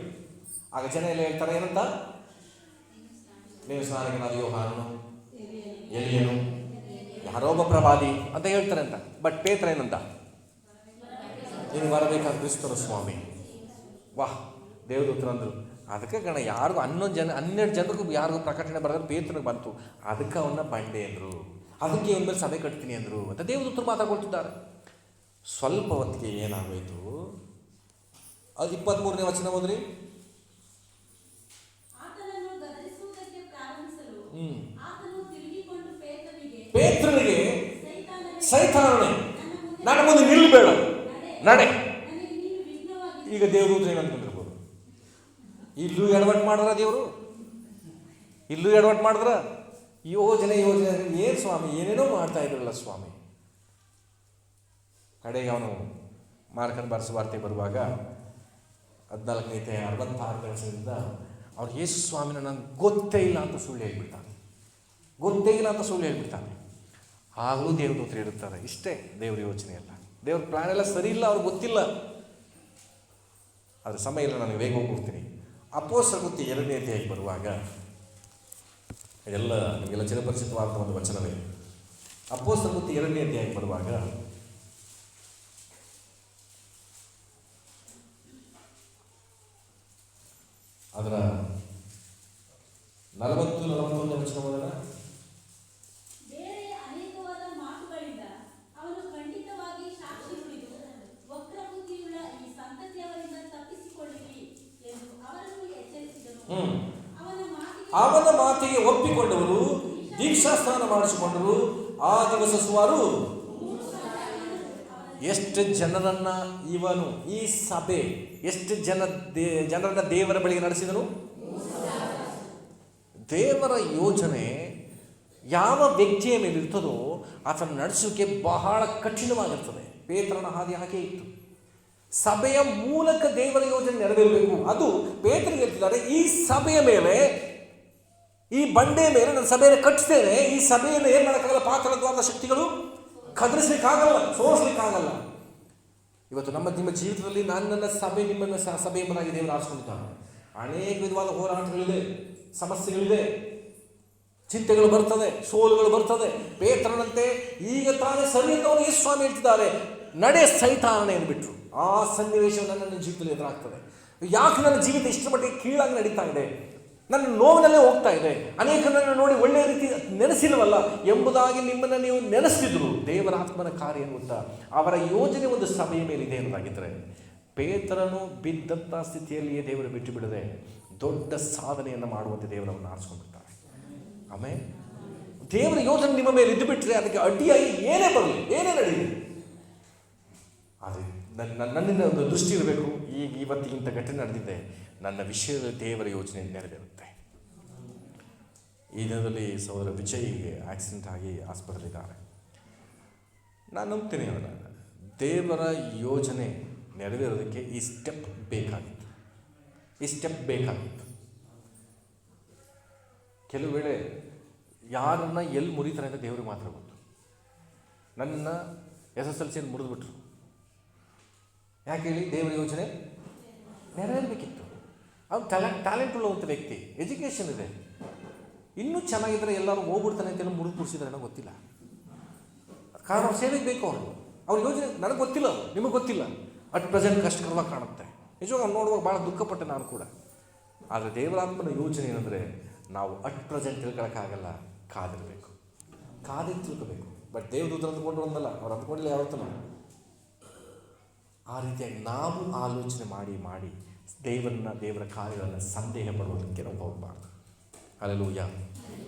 ಆಗ ಜನ ಎಲ್ಲ ಹೇಳ್ತಾರೆ, ಏನಂತ? ನೀವು ಸ್ನಾನಿಕನಾದ ಯೋಹಾನನು, ಎಲಿಯನು, ಯಾರೋ ಒಬ್ಬ ಪ್ರವಾದಿ ಅಂತ ಹೇಳ್ತಾರೆ ಅಂತ. ಬಟ್ ಪೇತ್ರ ಏನಂತ? ನೀನು ಬರಬೇಕಾದ ಕ್ರಿಸ್ತನು ಸ್ವಾಮಿ. ವಾಹ್, ದೇವದೂತರು ಅಂದರು. ಅದಕ್ಕೆ ಯಾರಿಗೂ 12 ಜನರಿಗೂ ಯಾರಿಗೂ ಪ್ರಕಟಣೆ ಬರೆದ್ರೆ ಪೇತ್ರನಿಗೆ ಬಂತು. ಅದಕ್ಕೆ ಅವನ್ನ ಬಂಡೆ ಅಂದರು. ಅದಕ್ಕೆ ಇವನ ಮೇಲೆ ಸಭೆ ಕಟ್ತೀನಿ ಅಂದರು ಅಂತ ದೇವದೂತರು ಮಾತಾಡ್ಕೊಳ್ತಿದ್ದಾರೆ. ಸ್ವಲ್ಪ ಹೊತ್ತಿಗೆ ಏನಾಗೋಯ್ತು? ಅದು 23ನೇ ವಚನ ಹೋದ್ರಿ. ಪೇತ್ರನಿಗೆ, ಸೈತಾನನೇ ನನ್ನ ಮುಂದೆ ನಿಲ್ಲಬೇಡ, ನಡೆ. ಈಗ ದೇವದೂತರು ಏನಂತಂದಿರ್ಬೋದು? ಇಲ್ಲೂ ಎಡವಟ್ಟು ಮಾಡಿದ್ರ ದೇವರು? ಇಲ್ಲೂ ಎಡವಟ್ಟು ಮಾಡಿದ್ರ? ಯೋಜನೆ ಏನು ಸ್ವಾಮಿ, ಏನೇನೋ ಮಾಡ್ತಾ ಇದ್ರಲ್ಲ ಸ್ವಾಮಿ. ಕಡೆಗೆ ಅವನು ಮಾರ್ಕನ ಬರೆಸುವ ವಾರ್ತೆ ಬರುವಾಗ 14:66 ವರ್ಷದಿಂದ ಅವ್ರು ಯೇಸು ಸ್ವಾಮಿನ ನಂಗೆ ಗೊತ್ತೇ ಇಲ್ಲ ಅಂತ ಸುಳ್ಳು ಹೇಳ್ಬಿಡ್ತಾನೆ. ಗೊತ್ತೇ ಇಲ್ಲ ಅಂತ ಸುಳ್ಳು ಹೇಳ್ಬಿಡ್ತಾನೆ. ಆಗಲೂ ದೇವದೂತರು ಇರುತ್ತಾರೆ. ಇಷ್ಟೇ ದೇವ್ರ ಯೋಚನೆ ಎಲ್ಲ. ದೇವ್ರ ಪ್ಲಾನ್ ಎಲ್ಲ ಸರಿ ಇಲ್ಲ, ಅವ್ರಿಗೆ ಗೊತ್ತಿಲ್ಲ. ಅದ್ರ ಸಮಯ ಇಲ್ಲ, ನನಗೆ ಬೇಗ ಹೋಗ್ಬಿಡ್ತೀನಿ. ಅಪೊಸ್ತಲರ ಕೃತ್ಯ 2ನೇ ಅಧ್ಯಾಯಕ್ಕೆ ಬರುವಾಗ ಇದೆಲ್ಲ ನಿಮಗೆಲ್ಲ ಚಿರಪರಿಚಿತವಾದ ಒಂದು ವಚನವೇ. ಅಪೊಸ್ತಲರ ಕೃತ್ಯ 2ನೇ ಅಧ್ಯಾಯಕ್ಕೆ ಬರುವಾಗ ಅದರ 40-41 ವಚನವಾದ ಅವನ ಮಾತಿಗೆ ಒಪ್ಪಿಕೊಂಡವರು ದೀಕ್ಷಾಸ್ನಾನ ಮಾಡಿಸಿಕೊಂಡರು. ಆ ದಿವಸ ಸುಮಾರು ಎಷ್ಟು ಜನರನ್ನ ಇವನು, ಈ ಸಭೆ ಎಷ್ಟು ಜನರನ್ನ ದೇವರ ಬಳಿಗೆ ನಡೆಸಿದನು. ದೇವರ ಯೋಜನೆ ಯಾವ ವ್ಯಕ್ತಿಯ ಮೇಲೆ ಇರ್ತದೋ ಆತನ ನಡೆಸೋಕೆ ಬಹಳ ಕಠಿಣವಾಗಿರ್ತದೆ. ಪೇತ್ರನ ಹಾದಿ ಹಾಗೆ ಇತ್ತು. ಸಭೆಯ ಮೂಲಕ ದೇವರ ಯೋಜನೆ ನೆರವೇರಬೇಕು. ಅದು ಪೇತ್ರನಿಗೆ ಹೇಳ್ತಿದ್ದಾರೆ, ಈ ಸಭೆಯ ಮೇಲೆ, ಈ ಬಂಡೆಯ ಮೇಲೆ ನನ್ನ ಸಭೆಯನ್ನು ಕಟ್ಟಿಸ್ತೇನೆ. ಈ ಸಭೆಯನ್ನು ಏನು ಮಾಡೋಕ್ಕಾಗಲ್ಲ, ಪಾತಾಳದ್ವಾರದ ಶಕ್ತಿಗಳು ಕದರಿಸ್ಲಿಕ್ಕಾಗಲ್ಲ, ಸೋರಿಸ್ಲಿಕ್ಕಾಗಲ್ಲ. ಇವತ್ತು ನಿಮ್ಮ ಜೀವಿತದಲ್ಲಿ ನನ್ನ ಸಭೆ, ನಿಮ್ಮನ್ನು ಸಭೆ ಎಂಬುದಾಗಿ ದೇವರು ಆರಿಸ್ಕೊಂಡಿದ್ದಾನೆ. ಅನೇಕ ವಿಧವಾದ ಹೋರಾಟಗಳಿದೆ, ಸಮಸ್ಯೆಗಳಿದೆ, ಚಿಂತೆಗಳು ಬರ್ತದೆ, ಸೋಲುಗಳು ಬರ್ತದೆ. ಪೇತ್ರನಂತೆ ಈಗ ತಾನೇ ಸರಿ ಅಂತ ಅವರು ಯೇಸು ಸ್ವಾಮಿ ಹೇಳ್ತಿದ್ದಾರೆ, ನಡೆ ಸೈತಾನನೇ ಅಂದ್ಬಿಟ್ರು. ಆ ಸನ್ನಿವೇಶವನ್ನು ನನ್ನ ಜೀವಿತದಲ್ಲಿ ಎದುರಾಗ್ತದೆ. ಯಾಕೆ ನನ್ನ ಜೀವಿತ ಇಷ್ಟರ ಮಟ್ಟಿಗೆ ಕೀಳಾಗಿ ನಡೀತಾ ಇದೆ, ನನ್ನ ನೋವಿನಲ್ಲೇ ಹೋಗ್ತಾ ಇದೆ, ಅನೇಕರನ್ನು ನೋಡಿ ಒಳ್ಳೆಯ ರೀತಿ ನೆನೆಸಿಲ್ವಲ್ಲ ಎಂಬುದಾಗಿ ನಿಮ್ಮನ್ನು ನೀವು ನೆನೆಸ್ತಿದ್ರು. ದೇವರ ಆತ್ಮನ ಕಾರ್ಯ ಎನ್ನುತ್ತಾ ಅವರ ಯೋಜನೆ ಒಂದು ಸಭೆಯ ಮೇಲೆ ಇದೆ ಅನ್ನೋದಾಗಿದ್ದರೆ, ಪೇತ್ರನು ಬಿದ್ದಂಥ ಸ್ಥಿತಿಯಲ್ಲಿಯೇ ದೇವರು ಬಿಟ್ಟು ಬಿಡದೆ ದೊಡ್ಡ ಸಾಧನೆಯನ್ನು ಮಾಡುವಂತೆ ದೇವರನ್ನು ಆರಿಸ್ಕೊಂಡಿರ್ತಾರೆ. ಆಮೇಲೆ ದೇವರ ಯೋಜನೆ ನಿಮ್ಮ ಮೇಲೆ ಇದ್ದು ಬಿಟ್ಟರೆ ಅದಕ್ಕೆ ಅಡ್ಡಿಯಾಗಿ ಏನೇ ಬರಲಿ, ಏನೇ ನಡೆಯಲಿ, ಆದರೆ ನನ್ನಿಂದ ಒಂದು ದೃಷ್ಟಿ ಇರಬೇಕು. ಇವತ್ತಿಗಿಂತ ಘಟನೆ ನಡೆದಿದೆ, ನನ್ನ ವಿಷಯದಲ್ಲಿ ದೇವರ ಯೋಜನೆ ನೆರವೇರುತ್ತೆ. ಈ ದಿನದಲ್ಲಿ ಸಹೋದರ ವಿಜಯ್ಗೆ ಆಕ್ಸಿಡೆಂಟ್ ಆಗಿ ಆಸ್ಪತ್ರೆಯಲ್ಲಿದ್ದಾರೆ. ನಾನು ನಂಬ್ತೀನಿ ಅದನ್ನು. ದೇವರ ಯೋಜನೆ ನೆರವೇರೋದಕ್ಕೆ ಈ ಸ್ಟೆಪ್ ಬೇಕಾಗಿತ್ತು. ಕೆಲವು ವೇಳೆ ಯಾರನ್ನ ಎಲ್ಲಿ ಮುರಿತಾರೆ ಅಂತ ದೇವ್ರಿಗೆ ಮಾತ್ರ ಗೊತ್ತು. ನನ್ನನ್ನು SSLC ಮುರಿದ್ಬಿಟ್ರು. ಯಾಕೆ ಹೇಳಿ? ದೇವರ ಯೋಜನೆ ನೆರವೇರಬೇಕಿತ್ತು. ಅವ್ನು ಟ್ಯಾಲೆಂಟ್ ಉಳ್ಳುವಂಥ ವ್ಯಕ್ತಿ, ಎಜುಕೇಷನ್ ಇದೆ, ಇನ್ನೂ ಚೆನ್ನಾಗಿದ್ದರೆ ಎಲ್ಲರೂ ಹೋಗ್ಬಿಡ್ತಾನೆ ಅಂತೆಲ್ಲ ಮುರಿದು ಕೂರಿಸಿದ್ರೆ ನನಗೆ ಗೊತ್ತಿಲ್ಲ. ಕಾರಣ ಅವ್ರು ಸೇವೆಗೆ ಬೇಕು. ಅವ್ರ ಯೋಜನೆ ನನಗೆ ಗೊತ್ತಿಲ್ಲ, ನಿಮಗೆ ಗೊತ್ತಿಲ್ಲ. ಅಟ್ ಪ್ರೆಸೆಂಟ್ ಕಷ್ಟಕರವಾಗಿ ಕಾಣುತ್ತೆ. ನಿಜವಾಗ ಅವ್ನು ನೋಡುವಾಗ ಭಾಳ ದುಃಖಪಟ್ಟೆ ನಾನು ಕೂಡ. ಆದರೆ ದೇವರಾತ್ಮನ ಯೋಜನೆ ಏನಂದರೆ, ನಾವು ಅಟ್ ಪ್ರೆಸೆಂಟ್ ತಿಳ್ಕೊಳ್ಳೋಕ್ಕಾಗಲ್ಲ, ಕಾದಿರಬೇಕು, ಕಾದಿದ್ದು ತಿಳ್ಕೋಬೇಕು. ಬಟ್ ದೇವದೂತರು ಅಂದ್ಕೊಂಡು ಒಂದಲ್ಲ, ಅವ್ರು ಅಂದ್ಕೊಂಡಿಲ್ಲ ಯಾವತ್ತೂ. ಆ ರೀತಿಯಾಗಿ ನಾವು ಆಲೋಚನೆ ಮಾಡಿ ದೇವರ ಕಾರ್ಯಗಳನ್ನು ಸಂದೇಹ ಪಡುವುದಕ್ಕೆ ನಾವು ಹೋಗಬಾರ್ದು. ಹಲ್ಲೆಲೂಯಾ.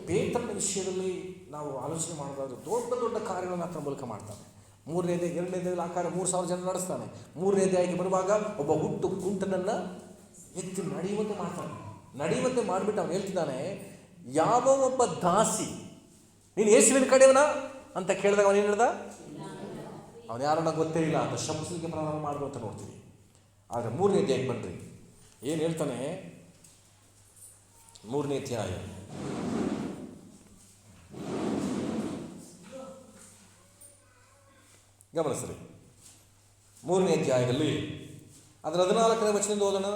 ಪೇತ್ರನ ವಿಷಯದಲ್ಲಿ ನಾವು ಆಲೋಚನೆ ಮಾಡೋದಾದ್ರೆ ದೊಡ್ಡ ಕಾರ್ಯಗಳನ್ನು ಆತನ ಮೂಲಕ ಮಾಡ್ತಾನೆ. 3ನೇ ಅಧ್ಯಾಯ 2ನೇ ಅಧ್ಯಾಯದಲ್ಲಿ ಆ ಕಾರ್ಯ 3,000 ಜನ ನಡೆಸ್ತಾನೆ. 3ನೇ ಅಧ್ಯಾಯಕ್ಕೆ ಬರುವಾಗ ಒಬ್ಬ ಹುಟ್ಟು ಕುಂಟನನ್ನು ಎತ್ತಿ ನಡೆಯುವಂತೆ ಮಾಡಿಬಿಟ್ಟು ಅವನು ಹೇಳ್ತಿದ್ದಾನೆ, ಯಾವ ಒಬ್ಬ ದಾಸಿ ನೀನು ಯೇಸುವಿನ ಕಡೆಯವನ ಅಂತ ಕೇಳಿದಾಗ ಅವನು ಏನು ಹೇಳ್ದ? ಅವನು ಯಾರನ್ನ ಗೊತ್ತೇ ಇಲ್ಲ ಅಂತ ಶಬ್ದಕ್ಕೆ ಪ್ರಾರಂಭ ಮಾಡಿದ್ರು ಅಂತ ನೋಡ್ತೀವಿ. ಆದರೆ 3ನೇ ಅಧ್ಯಾಯಕ್ಕೆ ಬನ್ನಿರಿ, ಏನು ಹೇಳ್ತಾನೆ? 3ನೇ ಅಧ್ಯಾಯ ಗಮನಿಸ್ರಿ. 3ನೇ ಅಧ್ಯಾಯದಲ್ಲಿ ಅದರ 14ನೇ ವಚನದಿಂದ ಓದೋಣ.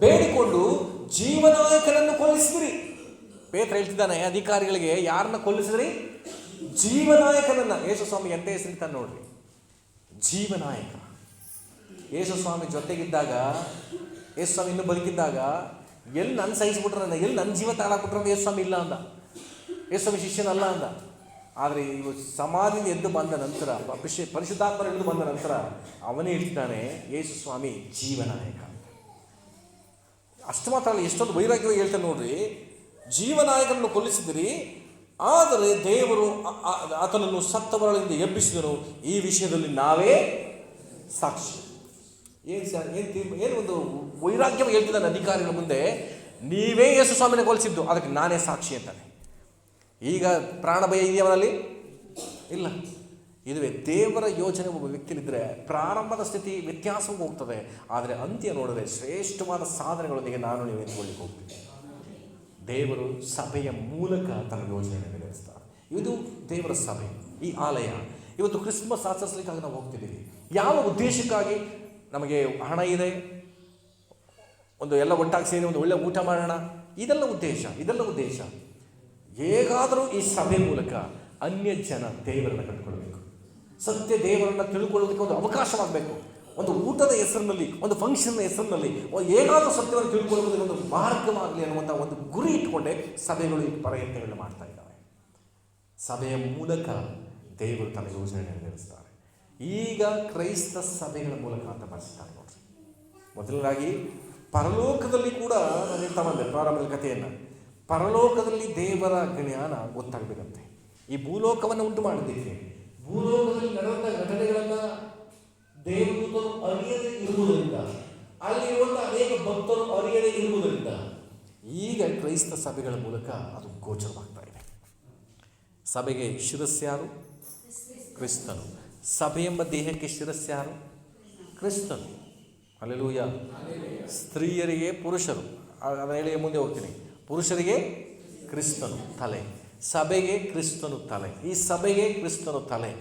ಬೇಡಿಕೊಂಡು ಜೀವನಾಯಕನನ್ನು ಕೊಲ್ಲಿಸಿದ್ರಿ. ಪೇತ್ರ ಹೇಳ್ತಿದ್ದಾನೆ ಅಧಿಕಾರಿಗಳಿಗೆ, ಯಾರನ್ನ ಕೊಲ್ಲಿಸಿದ್ರಿ? ಜೀವನಾಯಕನನ್ನ. ಯೇಸು ಸ್ವಾಮಿ ಎಂತ ಹೆಸರಿರ್ತಾನೆ ನೋಡ್ರಿ, ಜೀವನಾಯಕ. ಯೇಸು ಸ್ವಾಮಿ ಜೊತೆಗಿದ್ದಾಗ, ಯೇಸು ಸ್ವಾಮಿ ಇನ್ನೂ ಬದುಕಿದ್ದಾಗ ಎಲ್ಲಿ ನನ್ನ ಸಹಿಸ್ಬಿಟ್ರೆ, ಎಲ್ಲಿ ನನ್ನ ಜೀವ ತಾಳಾಕ್ಬಿಟ್ರೆ ಯೇಸು ಸ್ವಾಮಿ ಇಲ್ಲ ಅಂದ, ಯೇಸು ಸ್ವಾಮಿ ಶಿಷ್ಯನಲ್ಲ ಅಂದ. ಆದರೆ ಇವು ಸಮಾಧಿಯಿಂದ ಎದ್ದು ಬಂದ ನಂತರ, ಪರಿಶುದ್ಧಾತ್ಮರು ಎದ್ದು ಬಂದ ನಂತರ ಅವನೇ ಹೇಳ್ತಿದ್ದಾನೆ ಯೇಸು ಸ್ವಾಮಿ ಜೀವನಾಯಕ. ಅಷ್ಟು ಮಾತ್ರ ಅಲ್ಲ, ಎಷ್ಟೊಂದು ವೈರಾಗ್ಯವಾಗಿ ಹೇಳ್ತಾನೆ ನೋಡ್ರಿ. ಜೀವನಾಯಕನನ್ನು ಕೊಲ್ಲಿಸಿದಿರಿ, ಆದರೆ ದೇವರು ಆತನನ್ನು ಸತ್ತವರಳಿಂದ ಎಬ್ಬಿಸಿದನು. ಈ ವಿಷಯದಲ್ಲಿ ನಾವೇ ಸಾಕ್ಷಿ. ಏನು ಸರ್, ಏನು ಒಂದು ವೈರಾಗ್ಯವಾಗಿ ಹೇಳ್ತಿದ್ದಾನೆ ಅಧಿಕಾರಿಗಳ ಮುಂದೆ, ನೀವೇ ಯೇಸು ಸ್ವಾಮಿನ ಕೊಲಿಸಿದ್ದು, ಅದಕ್ಕೆ ನಾನೇ ಸಾಕ್ಷಿ ಅಂತಾನೆ. ಈಗ ಪ್ರಾಣ ಭಯ ಇದೆಯವರಲ್ಲಿ ಇಲ್ಲ. ಇದುವೇ ದೇವರ ಯೋಜನೆ ಒಬ್ಬ ವ್ಯಕ್ತಿಲಿದ್ದರೆ ಪ್ರಾರಂಭದ ಸ್ಥಿತಿ ವ್ಯತ್ಯಾಸವಾಗಿ ಹೋಗ್ತದೆ, ಆದರೆ ಅಂತ್ಯ ನೋಡಿದ್ರೆ ಶ್ರೇಷ್ಠವಾದ ಸಾಧನೆಗಳೊಂದಿಗೆ ನಾನು ನೀವು ನಿಂತ್ಕೊಳ್ಳಿಕ್ಕೆ ಹೋಗ್ತೀವಿ. ದೇವರು ಸಭೆಯ ಮೂಲಕ ತನ್ನ ಯೋಜನೆಯನ್ನು ನೆರವೇರಿಸ್ತಾರೆ. ಇದು ದೇವರ ಸಭೆ, ಈ ಆಲಯ. ಇವತ್ತು ಕ್ರಿಸ್ಮಸ್ ಆಚರಿಸಲಿಕ್ಕಾಗಿ ನಾವು ಹೋಗ್ತಿದ್ದೀವಿ. ಯಾವ ಉದ್ದೇಶಕ್ಕಾಗಿ? ನಮಗೆ ಹಣ ಇದೆ, ಒಂದು ಎಲ್ಲ ಒಟ್ಟಾಗಿ ಸೇರಿ ಒಂದು ಒಳ್ಳೆ ಊಟ ಮಾಡೋಣ, ಇದೆಲ್ಲ ಉದ್ದೇಶ. ಹೇಗಾದರೂ ಈ ಸಭೆ ಮೂಲಕ ಅನ್ಯ ಜನ ದೇವರನ್ನು ಕಂಡುಕೊಳ್ಬೇಕು, ಸತ್ಯ ದೇವರನ್ನು ತಿಳ್ಕೊಳ್ಳೋದಕ್ಕೆ ಒಂದು ಅವಕಾಶವಾಗಬೇಕು. ಒಂದು ಊಟದ ಹೆಸರಿನಲ್ಲಿ, ಒಂದು ಫಂಕ್ಷನ್ನ ಹೆಸರಿನಲ್ಲಿ ಹೇಗಾದರೂ ಸತ್ಯವನ್ನು ತಿಳ್ಕೊಳ್ಳೋದಕ್ಕೆ ಒಂದು ಮಾರ್ಗವಾಗಲಿ ಅನ್ನುವಂಥ ಒಂದು ಗುರಿ ಇಟ್ಕೊಂಡೇ ಸಭೆಗಳು ಈ ಪ್ರಯತ್ನಗಳನ್ನ ಮಾಡ್ತಾ ಇದ್ದಾವೆ. ಸಭೆಯ ಮೂಲಕ ದೇವರು ತನ್ನ ಯೋಜನೆ ನೆರವೇರಿಸ್ತಾರೆ. ಈಗ ಕ್ರೈಸ್ತ ಸಭೆಗಳ ಮೂಲಕ ಅಂತ ಬರ್ಸ್ತಾರೆ ನೋಡ್ರಿ. ಮೊದಲನೇದಾಗಿ ಪರಲೋಕದಲ್ಲಿ ಕೂಡ ನಾನು ಹೇಳ್ತಾ ಬಂದೆ ಪ್ರಾರಂಭದ ಕಥೆಯನ್ನು. ಪರಲೋಕದಲ್ಲಿ ದೇವರ ಜ್ಞಾನ ಗೊತ್ತಾಗಬೇಕಂತೆ. ಈ ಭೂಲೋಕವನ್ನು ಉಂಟು ಮಾಡಿದ್ದಕ್ಕೆ, ಭೂಲೋಕದಲ್ಲಿ ನಡೆದ ಘಟನೆಗಳನ್ನು ದೇವದೂತರು ಅರಿಯದೇ ಇರುವುದರಿಂದ, ಅಲ್ಲಿರುವಂಥ ಅನೇಕ ಭಕ್ತರು ಅರಿಯದೇ ಇರುವುದರಿಂದ ಈಗ ಕ್ರೈಸ್ತ ಸಭೆಗಳ ಮೂಲಕ ಅದು ಗೋಚರವಾಗ್ತಾ ಇದೆ. ಸಭೆಗೆ ಶಿರಸ್ಸ್ಯಾರು? ಕ್ರಿಸ್ತನು. ಸಭೆ ಎಂಬ ದೇಹಕ್ಕೆ ಶಿರಸ್ಸ್ಯಾರು? ಕ್ರಿಸ್ತನು. ಹಲ್ಲೆಲೂಯಾ. ಸ್ತ್ರೀಯರಿಗೆ ಪುರುಷರು, ಅದನ್ನು ಹೇಳಿ ಮುಂದೆ ಹೋಗ್ತೀನಿ. ಪುರುಷರಿಗೆ ಕ್ರಿಸ್ತನು ತಲೆ, ಸಭೆಗೆ ಕ್ರಿಸ್ತನು ತಲೆ. ಈ ಸಭೆಗೆ ಕ್ರಿಸ್ತನು ತಲೆ.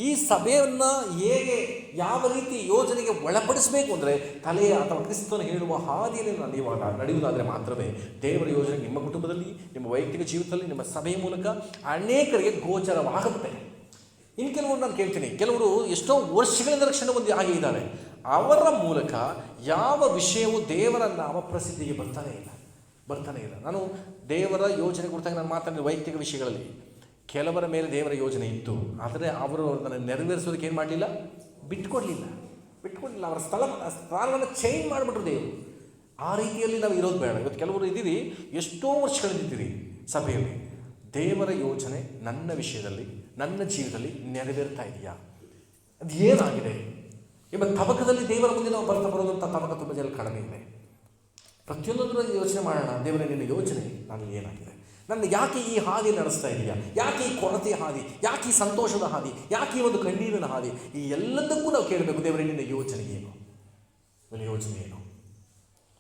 ಈ ಸಭೆಯನ್ನು ಹೇಗೆ, ಯಾವ ರೀತಿ ಯೋಜನೆಗೆ ಒಳಪಡಿಸಬೇಕು ಅಂದರೆ ತಲೆಯ ಅಥವಾ ಕ್ರಿಸ್ತನು ಹೇಳುವ ಹಾದಿಯಲ್ಲಿ ನೀವು ನಡೆಯುವುದಾದರೆ ಮಾತ್ರವೇ ದೇವರ ಯೋಜನೆ ನಿಮ್ಮ ಕುಟುಂಬದಲ್ಲಿ, ನಿಮ್ಮ ವೈಯಕ್ತಿಕ ಜೀವಿತದಲ್ಲಿ, ನಿಮ್ಮ ಸಭೆಯ ಮೂಲಕ ಅನೇಕರಿಗೆ ಗೋಚರವಾಗುತ್ತೆ. ಇನ್ನು ಕೆಲವರು ನಾನು ಕೇಳ್ತೀನಿ, ಕೆಲವರು ಎಷ್ಟೋ ವರ್ಷಗಳಿಂದ ರಕ್ಷಣೆ ಹೊಂದಿ ಹಾಗೆ ಇದ್ದಾರೆ. ಅವರ ಮೂಲಕ ಯಾವ ವಿಷಯವೂ ದೇವರ ನಾಮ ಪ್ರಸಿದ್ಧಿಗೆ ಬರ್ತಾನೆ ಇಲ್ಲ. ನಾನು ದೇವರ ಯೋಜನೆ ಕುರಿತಾಗ ನಾನು ಮಾತಾಡಿದ ವೈಯಕ್ತಿಕ ವಿಷಯಗಳಲ್ಲಿ ಕೆಲವರ ಮೇಲೆ ದೇವರ ಯೋಜನೆ ಇತ್ತು, ಆದರೆ ಅವರು ಅದನ್ನು ನೆರವೇರಿಸೋದಕ್ಕೆ ಏನು ಮಾಡಲಿಲ್ಲ, ಬಿಟ್ಕೊಡ್ಲಿಲ್ಲ. ಅವರ ಸ್ಥಾನವನ್ನು ಚೇಂಜ್ ಮಾಡಿಬಿಟ್ರು ದೇವರು. ಆ ರೀತಿಯಲ್ಲಿ ನಾವು ಇರೋದು ಬೇಡ. ಇವತ್ತು ಕೆಲವರು ಇದ್ದೀರಿ, ಎಷ್ಟೋ ವರ್ಷಗಳಿದ್ದೀರಿ ಸಭೆಯಲ್ಲಿ. ದೇವರ ಯೋಜನೆ ನನ್ನ ವಿಷಯದಲ್ಲಿ, ನನ್ನ ಜೀವನದಲ್ಲಿ ನೆರವೇರ್ತಾ ಇದೆಯಾ? ಅದು ಏನಾಗಿದೆ ಎಂಬ ತಬಕದಲ್ಲಿ ದೇವರ ಮುಂದೆ ನಾವು ಬರೋದಂಥ ತಬಕ ತುಂಬ ಜನ ಕಡಿಮೆ ಇದೆ. ಪ್ರತಿಯೊಂದರ ಯೋಚನೆ ಮಾಡೋಣ. ದೇವರ ನಿನ್ನ ಯೋಜನೆ ನನಗೆ ಏನಾಗಿದೆ, ನನ್ನ ಯಾಕೆ ಈ ಹಾದಿ ನಡೆಸ್ತಾ ಇದೆಯಾ, ಯಾಕೆ ಈ ಕೊರತೆಯ ಹಾದಿ, ಯಾಕೆ ಈ ಸಂತೋಷದ ಹಾದಿ, ಯಾಕೆ ಈ ಒಂದು ಕಣ್ಣೀರಿನ ಹಾದಿ, ಈ ಎಲ್ಲದಕ್ಕೂ ನಾವು ಕೇಳಬೇಕು, ದೇವರೇ ನಿನ್ನ ಯೋಜನೆ ಏನು, ನನ್ನ ಯೋಜನೆ ಏನು.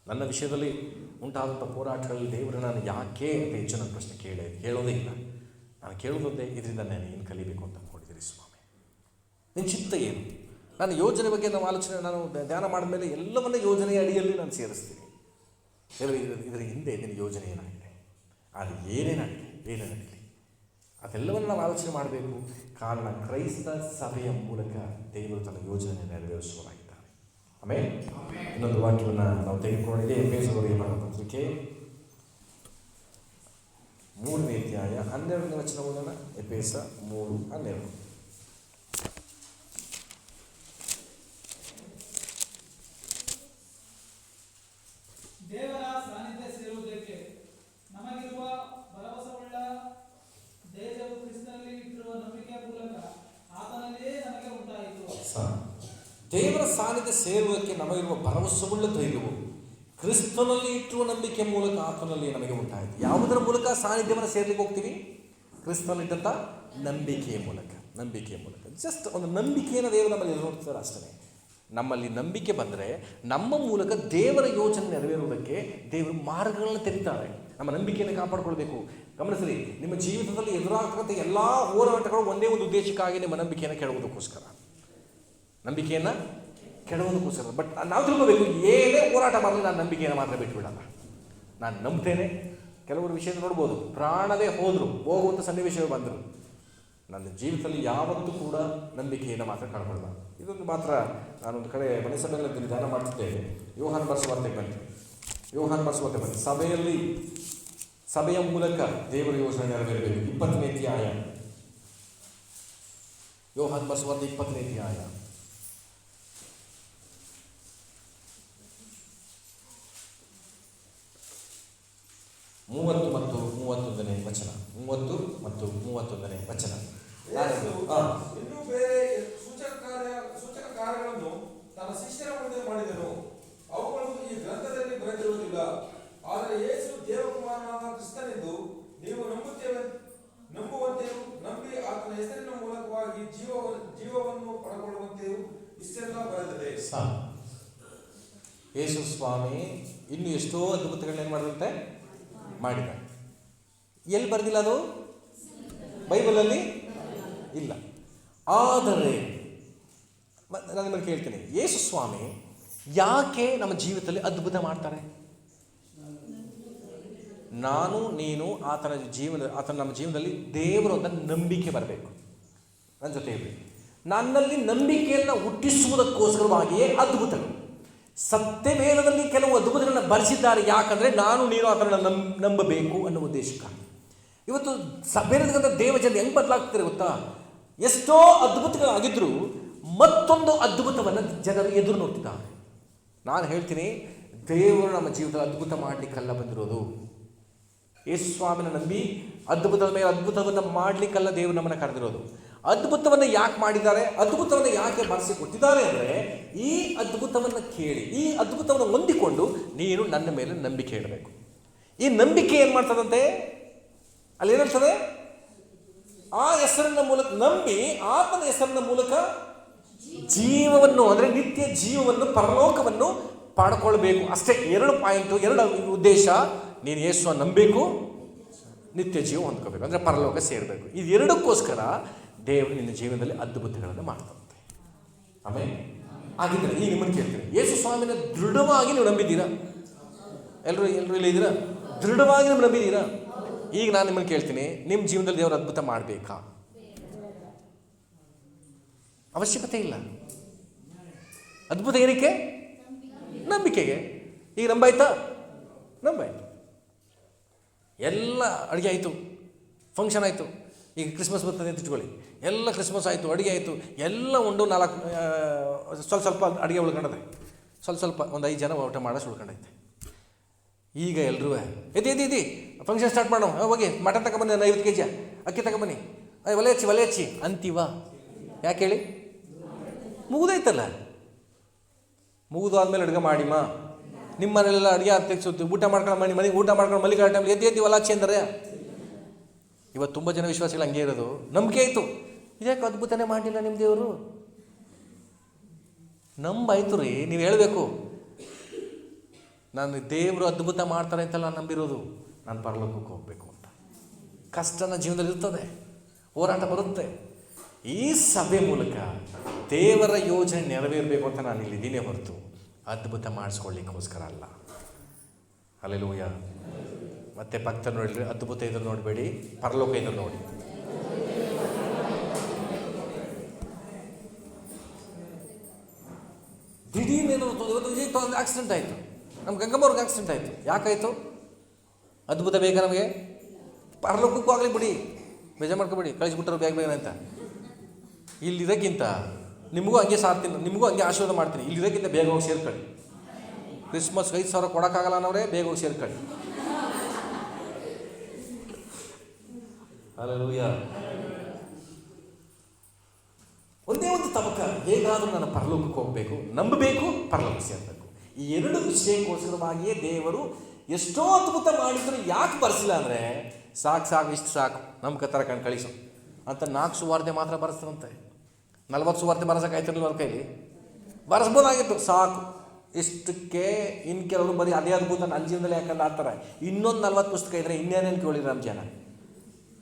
ನನ್ನ ವಿಷಯದಲ್ಲಿ ಉಂಟಾದಂಥ ಹೋರಾಟಗಳಲ್ಲಿ ದೇವರು ನಾನು ಯಾಕೆ ಅಂತ ಹೆಚ್ಚು ನನ್ನ ಪ್ರಶ್ನೆ ಕೇಳೋದೇ ಇಲ್ಲ. ನಾನು ಕೇಳೋದೇ ಇದರಿಂದ ನಾನು ಏನು ಕಲಿಬೇಕು ಅಂತ ಅಂದ್ಕೊಂಡಿದ್ದೀರಿ ಸ್ವಾಮಿ, ನಿನ್ನ ಚಿತ್ತ ಏನು. ನನ್ನ ಯೋಜನೆ ಬಗ್ಗೆ ನಾವು ಆಲೋಚನೆ, ನಾನು ಧ್ಯಾನ ಮಾಡಿದ ಮೇಲೆ ಎಲ್ಲವನ್ನ ಯೋಜನೆಯ ಅಡಿಯಲ್ಲಿ ನಾನು ಸೇರಿಸ್ತೀನಿ. ಇದರ ಹಿಂದೆ ನಿನ್ನ ಯೋಜನೆ ಏನಾಗಿದೆ, ಅದು ಏನೇನಾಗಲಿ ಅದೆಲ್ಲವನ್ನು ನಾವು ಆಲೋಚನೆ ಮಾಡಬೇಕು. ಕಾರಣ ಕ್ರೈಸ್ತ ಸಭೆಯ ಮೂಲಕ ದೇವರು ತನ್ನ ಯೋಜನೆ ನೆರವೇರಿಸುವರಾಗಿದ್ದಾರೆ. ಆಮೇಲೆ ಇನ್ನೊಂದು ವಾಕ್ಯವನ್ನು ನಾವು ತೆಗೆದುಕೊಂಡಿದ್ದೆ, ಎಫೆಸದವರಿಗೆ ಬರೆದ ಪತ್ರಿಕೆ 3ನೇ ಅಧ್ಯಾಯ 12ನೇ ವಚನ ಓದೋಣ. ಎಫೆಸ 3:12. ದೇವರ ಸಾನ್ನಿಧ್ಯ ಸೇರುವುದಕ್ಕೆ ನಮಗಿರುವ ಭರವಸೆಯುಳ್ಳ ದೇವರು ಕ್ರಿಸ್ತನಲ್ಲಿ ಇಟ್ಟಿರುವ ನಂಬಿಕೆಯ ಮೂಲಕ ಆತನಲ್ಲೇ ನಮಗೆ ಉಂಟಾಯಿತು. ದೇವರ ಸಾನ್ನಿಧ್ಯ ಸೇರುವುದಕ್ಕೆ ನಮಗಿರುವ ಭರವಸೆಯುಳ್ಳ ಧೈರ್ಯವು ಕ್ರಿಸ್ತನಲ್ಲಿ ಇಟ್ಟಿರುವ ನಂಬಿಕೆಯ ಮೂಲಕ ಆತನಲ್ಲಿ ನಮಗೆ ಉಂಟಾಯಿತು. ಯಾವುದರ ಮೂಲಕ ಸಾನ್ನಿಧ್ಯವನ್ನು ಸೇರ್ಲಿಕ್ಕೆ ಹೋಗ್ತೀವಿ? ಕ್ರಿಸ್ತನಲ್ಲಿದ್ದಂಥ ನಂಬಿಕೆಯ ಮೂಲಕ. ಜಸ್ಟ್ ಒಂದು ನಂಬಿಕೆಯನ್ನು ದೇವರು ನಮ್ಮಲ್ಲಿ ನೋಡ್ತಾರೆ ಅಷ್ಟೇ. ನಮ್ಮಲ್ಲಿ ನಂಬಿಕೆ ಬಂದರೆ ನಮ್ಮ ಮೂಲಕ ದೇವರ ಯೋಜನೆ ನೆರವೇರುವುದಕ್ಕೆ ದೇವರು ಮಾರ್ಗಗಳನ್ನು ತೆರೀತಾರೆ. ನಮ್ಮ ನಂಬಿಕೆಯನ್ನು ಕಾಪಾಡಿಕೊಳ್ಬೇಕು. ಗಮನಿಸಲಿ, ನಿಮ್ಮ ಜೀವಿತದಲ್ಲಿ ಎದುರಾಗ್ತಕ್ಕಂಥ ಎಲ್ಲ ಹೋರಾಟಗಳು ಒಂದೇ ಒಂದು ಉದ್ದೇಶಕ್ಕಾಗಿ ನಿಮ್ಮ ನಂಬಿಕೆಯನ್ನು ಕೆಡವುವುದಕ್ಕೋಸ್ಕರ. ಬಟ್ ನಾವು ತಿಳ್ಕೋಬೇಕು, ಏನೇ ಹೋರಾಟ ಮಾಡಲಿ ನಾನು ನಂಬಿಕೆಯನ್ನು ಮಾತ್ರ ಬಿಟ್ಬಿಡಲ್ಲ. ನಾನು ನಂಬ್ತೇನೆ. ಕೆಲವರು ವಿಷಯದ ನೋಡ್ಬೋದು, ಪ್ರಾಣವೇ ಹೋಗುವಂಥ ಸನ್ನಿವೇಶವೇ ಬಂದರು. ನನ್ನ ಜೀವಿತದಲ್ಲಿ ಯಾವತ್ತೂ ಕೂಡ ನಂಬಿಕೆಯನ್ನು ಮಾತ್ರ ಕಳ್ಕೊಳ್ಳಲ್ಲ. ಇದೊಂದು ಮಾತ್ರ ನಾನೊಂದು ಕಡೆ ಮನೆ ಸಭೆಗಳಲ್ಲಿ ಧ್ಯಾನ ಮಾಡ್ತಿದ್ದೇವೆ. ಯೋಹಾನ ಬರೆಸುವಂತೆ ಬನ್ನಿ. ಸಭೆಯ ಮೂಲಕ ದೇವರ ಯೋಜನೆ ನೆರವೇರಬೇಕು. 20ನೇ ಅಧ್ಯಾಯ, ಯೋಹಾನ ಬರೆಸುವಂತೆ 20ನೇ ಅಧ್ಯಾಯ 30 ಮತ್ತು 31ನೇ ವಚನ. 30 ಮತ್ತು 31ನೇ ವಚನ. ಇನ್ನೂ ಬೇರೆ ಸೂಚಕ ಕಾರ್ಯಗಳನ್ನು ತನ್ನ ಶಿಷ್ಯರ ಮುಂದೆ ಮಾಡಿದನು. ಅವುಗಳು ಈ ಗ್ರಂಥದಲ್ಲಿ ಬರೆದಿರುವುದಿಲ್ಲ. ಆದರೆ ಯೇಸು ದೇವಕುಮಾರನಾದ ಕ್ರಿಸ್ತನೆಂದು ನೀವು ನಂಬುವಂತೆಯೂ ನಂಬಿ ಆತನ ಹೆಸರಿನ ಮೂಲಕವಾಗಿ ಜೀವವನ್ನು ಪಡೆದುಕೊಳ್ಳುವಂತೆಯೂ ಇಷ್ಟೆಲ್ಲ ಬರೆದಿದೆ. ಯೇಸು ಸ್ವಾಮಿ ಇನ್ನು ಎಷ್ಟೋ ಅದ್ಭುತಗಳನ್ನೇನು ಮಾಡಿದಂತೆ ಮಾಡಿದ. ಎಲ್ಲಿ ಬರೆದಿಲ್ಲ ಅದು? ಬೈಬಲಲ್ಲಿ ಇಲ್ಲ. ಆದರೆ ನಾನು ನಿಮ್ಮನ್ನು ಕೇಳ್ತೀನಿ, ಯೇಸು ಸ್ವಾಮಿ ಯಾಕೆ ನಮ್ಮ ಜೀವಿತದಲ್ಲಿ ಅದ್ಭುತ ಮಾಡ್ತಾರೆ? ನಾನು ನೀನು ಆತನ ನಮ್ಮ ಜೀವನದಲ್ಲಿ ದೇವರು ಅಂತ ನಂಬಿಕೆ ಬರಬೇಕು. ನನ್ನ ಜೊತೆ ಹೇಳಿ, ನನ್ನಲ್ಲಿ ನಂಬಿಕೆಯನ್ನು ಹುಟ್ಟಿಸುವುದಕ್ಕೋಸ್ಕರವಾಗಿಯೇ ಅದ್ಭುತಗಳು. ಸತ್ಯವೇದದಲ್ಲಿ ಕೆಲವು ಅದ್ಭುತಗಳನ್ನ ಬರೆಸಿದ್ದಾರೆ. ಯಾಕಂದರೆ ನಾನು ನೀನು ಆತನನ್ನು ನಂಬಬೇಕು ಅನ್ನೋ ಉದ್ದೇಶಕ್ಕಾಗಿ. ಇವತ್ತು ಬೇರೆದಕ್ಕಂಥ ದೇವಜನ ಹೆಂಗೆ ಬದಲಾಗ್ತಾರೆ ಗೊತ್ತಾ? ಎಷ್ಟೋ ಅದ್ಭುತಗಳಾಗಿದ್ದರೂ ಮತ್ತೊಂದು ಅದ್ಭುತವನ್ನು ಜನರು ಎದುರು ನೋಡ್ತಿದ್ದಾರೆ. ನಾನು ಹೇಳ್ತೀನಿ, ದೇವರು ನಮ್ಮ ಜೀವಿತದಲ್ಲಿ ಅದ್ಭುತ ಮಾಡಲಿಕ್ಕೆಲ್ಲ ಬಂದಿರೋದು. ಯೇಸು ಸ್ವಾಮಿನ ನಂಬಿ ಅದ್ಭುತದ ಮೇಲೆ ಅದ್ಭುತವನ್ನು ಮಾಡಲಿಕ್ಕೆಲ್ಲ ದೇವರು ನಮ್ಮನ್ನು ಕರೆದಿರೋದು. ಅದ್ಭುತವನ್ನು ಯಾಕೆ ಮಾಡಿದ್ದಾರೆ, ಅದ್ಭುತವನ್ನು ಯಾಕೆ ಬರೆಸಿ ಕೊಟ್ಟಿದ್ದಾರೆ ಅಂದರೆ, ಈ ಅದ್ಭುತವನ್ನು ಕೇಳಿ, ಈ ಅದ್ಭುತವನ್ನು ಹೊಂದಿಕೊಂಡು ನೀನು ನನ್ನ ಮೇಲೆ ನಂಬಿಕೆ ಇಡಬೇಕು. ಈ ನಂಬಿಕೆ ಏನು ಮಾಡ್ತದಂತೆ? ಅಲ್ಲಿ ಏನಿರ್ತದೆ? ಆ ಹೆಸರಿನ ಮೂಲಕ ನಂಬಿ ಆತನ ಹೆಸರಿನ ಮೂಲಕ ಜೀವವನ್ನು, ಅಂದರೆ ನಿತ್ಯ ಜೀವವನ್ನು, ಪರಲೋಕವನ್ನು ಪಡ್ಕೊಳ್ಬೇಕು. ಅಷ್ಟೇ. 2 ಪಾಯಿಂಟು, 2 ಉದ್ದೇಶ. ನೀನು ಯೇಸುವನ್ನು ನಂಬಬೇಕು, ನಿತ್ಯ ಜೀವ ಹೊಂದ್ಕೋಬೇಕು, ಅಂದರೆ ಪರಲೋಕ ಸೇರಬೇಕು. ಇದು ಎರಡಕ್ಕೋಸ್ಕರ ದೇವರು ನಿನ್ನ ಜೀವನದಲ್ಲಿ ಅದ್ಭುತಗಳನ್ನು ಮಾಡ್ತಂತೆ. ಆಮೇಲೆ ಆಗಿದ್ದರೆ ಈಗ ನಿಮ್ಮನ್ನು ಕೇಳ್ತೀನಿ, ಯೇಸು ಸ್ವಾಮಿನ ದೃಢವಾಗಿ ನೀವು ನಂಬಿದ್ದೀರಾ? ಎಲ್ಲರೂ ಇಲ್ಲಿ ಇದ್ದೀರಾ? ದೃಢವಾಗಿ ನೀವು ನಂಬಿದ್ದೀರಾ? ಈಗ ನಾನು ನಿಮ್ಮನ್ನು ಕೇಳ್ತೀನಿ, ನಿಮ್ಮ ಜೀವನದಲ್ಲಿ ದೇವರು ಅದ್ಭುತ ಮಾಡಬೇಕಾ? ಅವಶ್ಯಕತೆ ಇಲ್ಲ. ಅದ್ಭುತ ಏನಕ್ಕೆ? ನಂಬಿಕೆಗೆ. ಈಗ ನಂಬಾಯ್ತಾ? ನಂಬಾಯ್ತು. ಎಲ್ಲ ಅಡುಗೆ ಆಯಿತು, ಫಂಕ್ಷನ್ ಆಯಿತು. ಈಗ ಕ್ರಿಸ್ಮಸ್ ಬರ್ತದೆ ಅಂತ ಇಟ್ಕೊಳ್ಳಿ. ಎಲ್ಲ ಕ್ರಿಸ್ಮಸ್ ಆಯಿತು, ಅಡುಗೆ ಆಯಿತು, ಎಲ್ಲ ಉಂಡು 4 ಸ್ವಲ್ಪ ಅಡುಗೆ ಉಳ್ಕೊಂಡದೆ, ಸ್ವಲ್ಪ ಒಂದು 5 ಜನ ಊಟ ಮಾಡೋಷ್ಟು ಉಳ್ಕೊಂಡೈತೆ. ಈಗ ಎಲ್ಲರೂ ಎದಿ ಫಂಕ್ಷನ್ ಸ್ಟಾರ್ಟ್ ಮಾಡೋಣ, ಹೋಗಿ ಮಟನ್ ತಗೊಂಬನ್ನಿ, 50 kg ಅಕ್ಕಿ ತಗೊಂಬನ್ನಿ, ಒಲೆ ಹಚ್ಚಿ ಅಂತೀವ. ಯಾಕೆ ಹೇಳಿ? ಮುಗಿದೈತಲ್ಲ. ಮುಗಿದಾದ್ಮೇಲೆ ಅಡುಗೆ ಮಾಡಿಮ್ಮ. ನಿಮ್ಮ ಮನೆಯಲ್ಲೆಲ್ಲ ಅಡುಗೆ ತೆಗ್ಸುತ್ತೆ, ಊಟ ಮಾಡ್ಕೊಂಡು ಮನೆಗೆ ಊಟ ಮಾಡ್ಕೊಂಡು ಮಲ್ಲಿಗೆ ಟೈಮ್ಲಿ ಎದ್ದು ಹೊಲ ಹಚ್ಚಿ ಅಂದರೆ. ಇವತ್ತು ತುಂಬ ಜನ ವಿಶ್ವಾಸಿಗಳು ಹಂಗೆ ಇರೋದು. ನಂಬಿಕೆ ಆಯಿತು, ಇದ್ಯಾಕೆ ಅದ್ಭುತನೇ ಮಾಡಲಿಲ್ಲ ನಿಮ್ಮ ದೇವರು? ನಂಬಾಯ್ತು ರೀ. ನೀವು ಹೇಳಬೇಕು, ನಾನು ದೇವರು ಅದ್ಭುತ ಮಾಡ್ತಾರೆ ಅಂತೆಲ್ಲ ನಾನು ನಂಬಿರೋದು, ನಾನು ಪರಲೋಕಕ್ಕೆ ಹೋಗಬೇಕು ಅಂತ. ಕಷ್ಟನ ಜೀವನದಲ್ಲಿ ಇರ್ತದೆ, ಹೋರಾಟ ಬರುತ್ತೆ. ಈ ಸಭೆ ಮೂಲಕ ದೇವರ ಯೋಜನೆ ನೆರವೇರಬೇಕು ಅಂತ ನಾನು ಇಲ್ಲಿದ್ದೀನಿ ಹೊರತು ಅದ್ಭುತ ಮಾಡಿಸ್ಕೊಳ್ಳಿಕ್ಕೋಸ್ಕರ ಅಲ್ಲ. ಹಲ್ಲೆಲೂಯಾ. ಮತ್ತೆ ಪಕ್ಕದ ನೋಡಿರಿ, ಅದ್ಭುತ ಇದ್ರು ನೋಡಬೇಡಿ, ಪರಲೋಕ ಇದ್ರು ನೋಡಿ. ದಿಢೀರ್ನೇನು ಇವತ್ತು ಒಂದು ಆಕ್ಸಿಡೆಂಟ್ ಆಯಿತು, ನಮ್ಮ ಗಂಗಮ್ಮವ್ರಿಗೆ ಆಕ್ಸಿಡೆಂಟ್ ಆಯಿತು. ಯಾಕಾಯಿತು? ಅದ್ಭುತ ಬೇಕಾ ನಮಗೆ? ಪರಲೋಕಕ್ಕೂ ಆಗಲಿ ಬಿಡಿ, ಬೇಜಾರು ಮಾಡ್ಕೊಬೇಡಿ, ಕಳಿಸ್ಬಿಟ್ಟರು ಬೇಗ ಅಂತ. ಇಲ್ಲಿರೋಕ್ಕಿಂತ ನಿಮಗೂ ಹಂಗೆ ಸಾರ್ತೀನಿ, ನಿಮಗೂ ಹಂಗೆ ಆಶೀರ್ವಾದ ಮಾಡ್ತೀನಿ. ಇಲ್ಲಿರೋಕ್ಕಿಂತ ಬೇಗ ಹೋಗಿ ಸೇರ್ಕೊಳ್ಳಿ. ಕ್ರಿಸ್ಮಸ್ 5,000 ಕೊಡೋಕ್ಕಾಗಲ್ಲ ಅನ್ನೋರೇ ಬೇಗ ಹೋಗಿ ಸೇರ್ಕೊಳ್ಳಿ. ಹಲ್ಲೆಲೂಯಾ. ಒಂದೇ ಒಂದು ತಬಕ, ಹೇಗಾದರೂ ನನ್ನ ಪರಲೋಕಕ್ಕೆ ಹೋಗಬೇಕು, ನಂಬಬೇಕು, ಪರಲೋಕ ಸೇರಬೇಕು. ಈ 2 ವಿಷಯಕ್ಕೋಸ್ಕರವಾಗಿಯೇ ದೇವರು ಎಷ್ಟೋ ಅದ್ಭುತ ಮಾಡಿದ್ರು. ಯಾಕೆ ಬರೆಸಿಲ್ಲ ಅಂದರೆ, ಸಾಕು ಇಷ್ಟು ಸಾಕು, ನಮ್ಮ ಥರ ಕಳಿಸು ಅಂತ 4 ಸುವಾರ್ತೆ ಮಾತ್ರ ಬರೆಸ್ತಾರಂತೆ. 40 ಸುವಾರ್ತೆ ಬರೆಸೋಕ್ಕಾಯ್ತಿರಲಿಲ್ಲ ಅವ್ರ ಕೈಲಿ. ಬರೆಸ್ಬೋದಾಗಿತ್ತು, ಸಾಕು ಇಷ್ಟಕ್ಕೆ. ಇನ್ನು ಕೆಲವರು ಬರೀ ಅದೇ ಅದ್ಭುತ ನನ್ನ ಜೀವನದಲ್ಲಿ ಯಾಕಂದ್ರೆ ಆಡ್ತಾರೆ. ಇನ್ನೊಂದು 40 ಪುಸ್ತಕ ಇದ್ದರೆ ಇನ್ನೇನೇನು ಕೇಳಿದ್ರು ನಮ್ಮ ಜನ.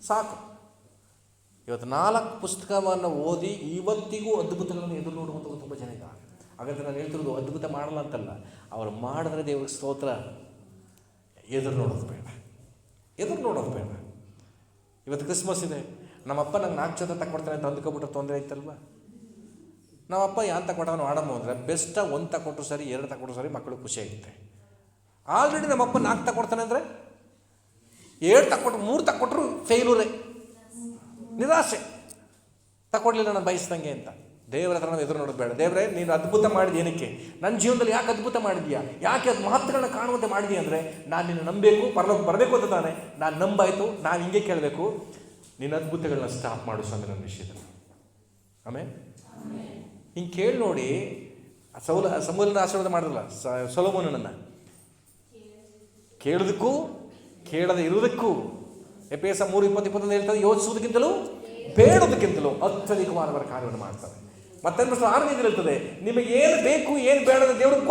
ಸಾಕು. ಇವತ್ತು 4 ಪುಸ್ತಕವನ್ನು ಓದಿ ಇವತ್ತಿಗೂ ಅದ್ಭುತಗಳನ್ನು ಎದುರು ನೋಡುವಂಥ ತುಂಬ ಜನ ಇದ್ದಾರೆ. ಹಾಗಾದರೆ ನಾನು ಹೇಳ್ತಿರೋದು ಅದ್ಭುತ ಮಾಡಲ್ಲ ಅಂತಲ್ಲ, ಅವ್ರು ಮಾಡಿದ್ರೆ ದೇವ್ರಿಗೆ ಸ್ತೋತ್ರ. ಎದುರು ನೋಡೋದು ಬೇಡ. ಇವತ್ತು ಕ್ರಿಸ್ಮಸ್ ಇದೆ, ನಮ್ಮಪ್ಪ ನಂಗೆ 4 ಜೊತೆ ತಗೊಡ್ತಾನೆ ಅಂತ ಅಂದ್ಕೊಬಿಟ್ರೆ ತೊಂದರೆ ಐತಲ್ವ? ನಮ್ಮಪ್ಪ ಯಾರು ತಗೊಟ್ಟವನು ಆಡಮ್ಮ ಅಂದರೆ ಬೆಸ್ಟ್ 1 ತಗೊಟ್ರು ಸರಿ, 2 ತಗೊಟ್ರು ಸರಿ, ಮಕ್ಕಳು ಖುಷಿಯಾಗುತ್ತೆ. ಆಲ್ರೆಡಿ ನಮ್ಮಪ್ಪ 4 ತಗೊಡ್ತಾನೆ ಅಂದರೆ 7 ತಗೊಟ್ರು, 3 ತಗೊಟ್ರು ಫೇಲ್ಯೂರೇ, ನಿರಾಶೆ. ತಗೊಡ್ಲಿಲ್ಲ ನಾನು ಬಯಸ್ದಂಗೆ ಅಂತ. ದೇವರ ಹತ್ರ ನಾವು ಎದುರು ನೋಡೋದು ಬೇಡ. ದೇವರೇ, ನೀನು ಅದ್ಭುತ ಮಾಡಿದ ಏನಕ್ಕೆ? ನನ್ನ ಜೀವನದಲ್ಲಿ ಯಾಕೆ ಅದ್ಭುತ ಮಾಡಿದ್ಯಾ? ಯಾಕೆ ಅದು ಮಹತ್ವಗಳನ್ನ ಕಾಣುವಂತೆ ಮಾಡಿದ್ಯಾ ಅಂದರೆ, ನಾನು ನಿನ್ನ ನಂಬಬೇಕು, ಪರಲೋಕ ಬರಬೇಕು ಅಂತ ತಾನೆ. ನಾನು ನಂಬಾಯಿತು. ನಾನು ಹಿಂಗೆ ಕೇಳಬೇಕು, ನಿನ್ನ ಅದ್ಭುತಗಳನ್ನ ಸ್ಟಾಪ್ ಮಾಡು ಸ್ವಾಮಿ ನನ್ನ ವಿಷಯದಲ್ಲಿ. ಆಮೇಲೆ ಹಿಂಗೆ ಕೇಳಿ ನೋಡಿ. ಸಮೂಲನ ಆಶೀರ್ವಾದ ಮಾಡಿದ್ರಲ್ಲ ಸೊಲೊಮೋನನನ್ನು, ಕೇಳೋದಕ್ಕೂ ಕೇಳದೆ ಇರುವುದಕ್ಕೂ ಎಫೆಸ 3:20-21 ಹೇಳ್ತಾರೆ, ಯೋಚಿಸುವುದಕ್ಕಿಂತಲೂ ಬೇಡೋದಕ್ಕಿಂತಲೂ ಅತ್ಯಧಿಕವಾದವರ ಕಾರ್ಯವನ್ನು ಮಾಡ್ತಾರೆ. ಮತ್ತೆ 6ನೇ ಹೇಳ್ತದೆ, ನಿಮಗೆ ಏನು ಬೇಕು ಏನು ಬೇಡದ ದೇವ್ರಿಗೆ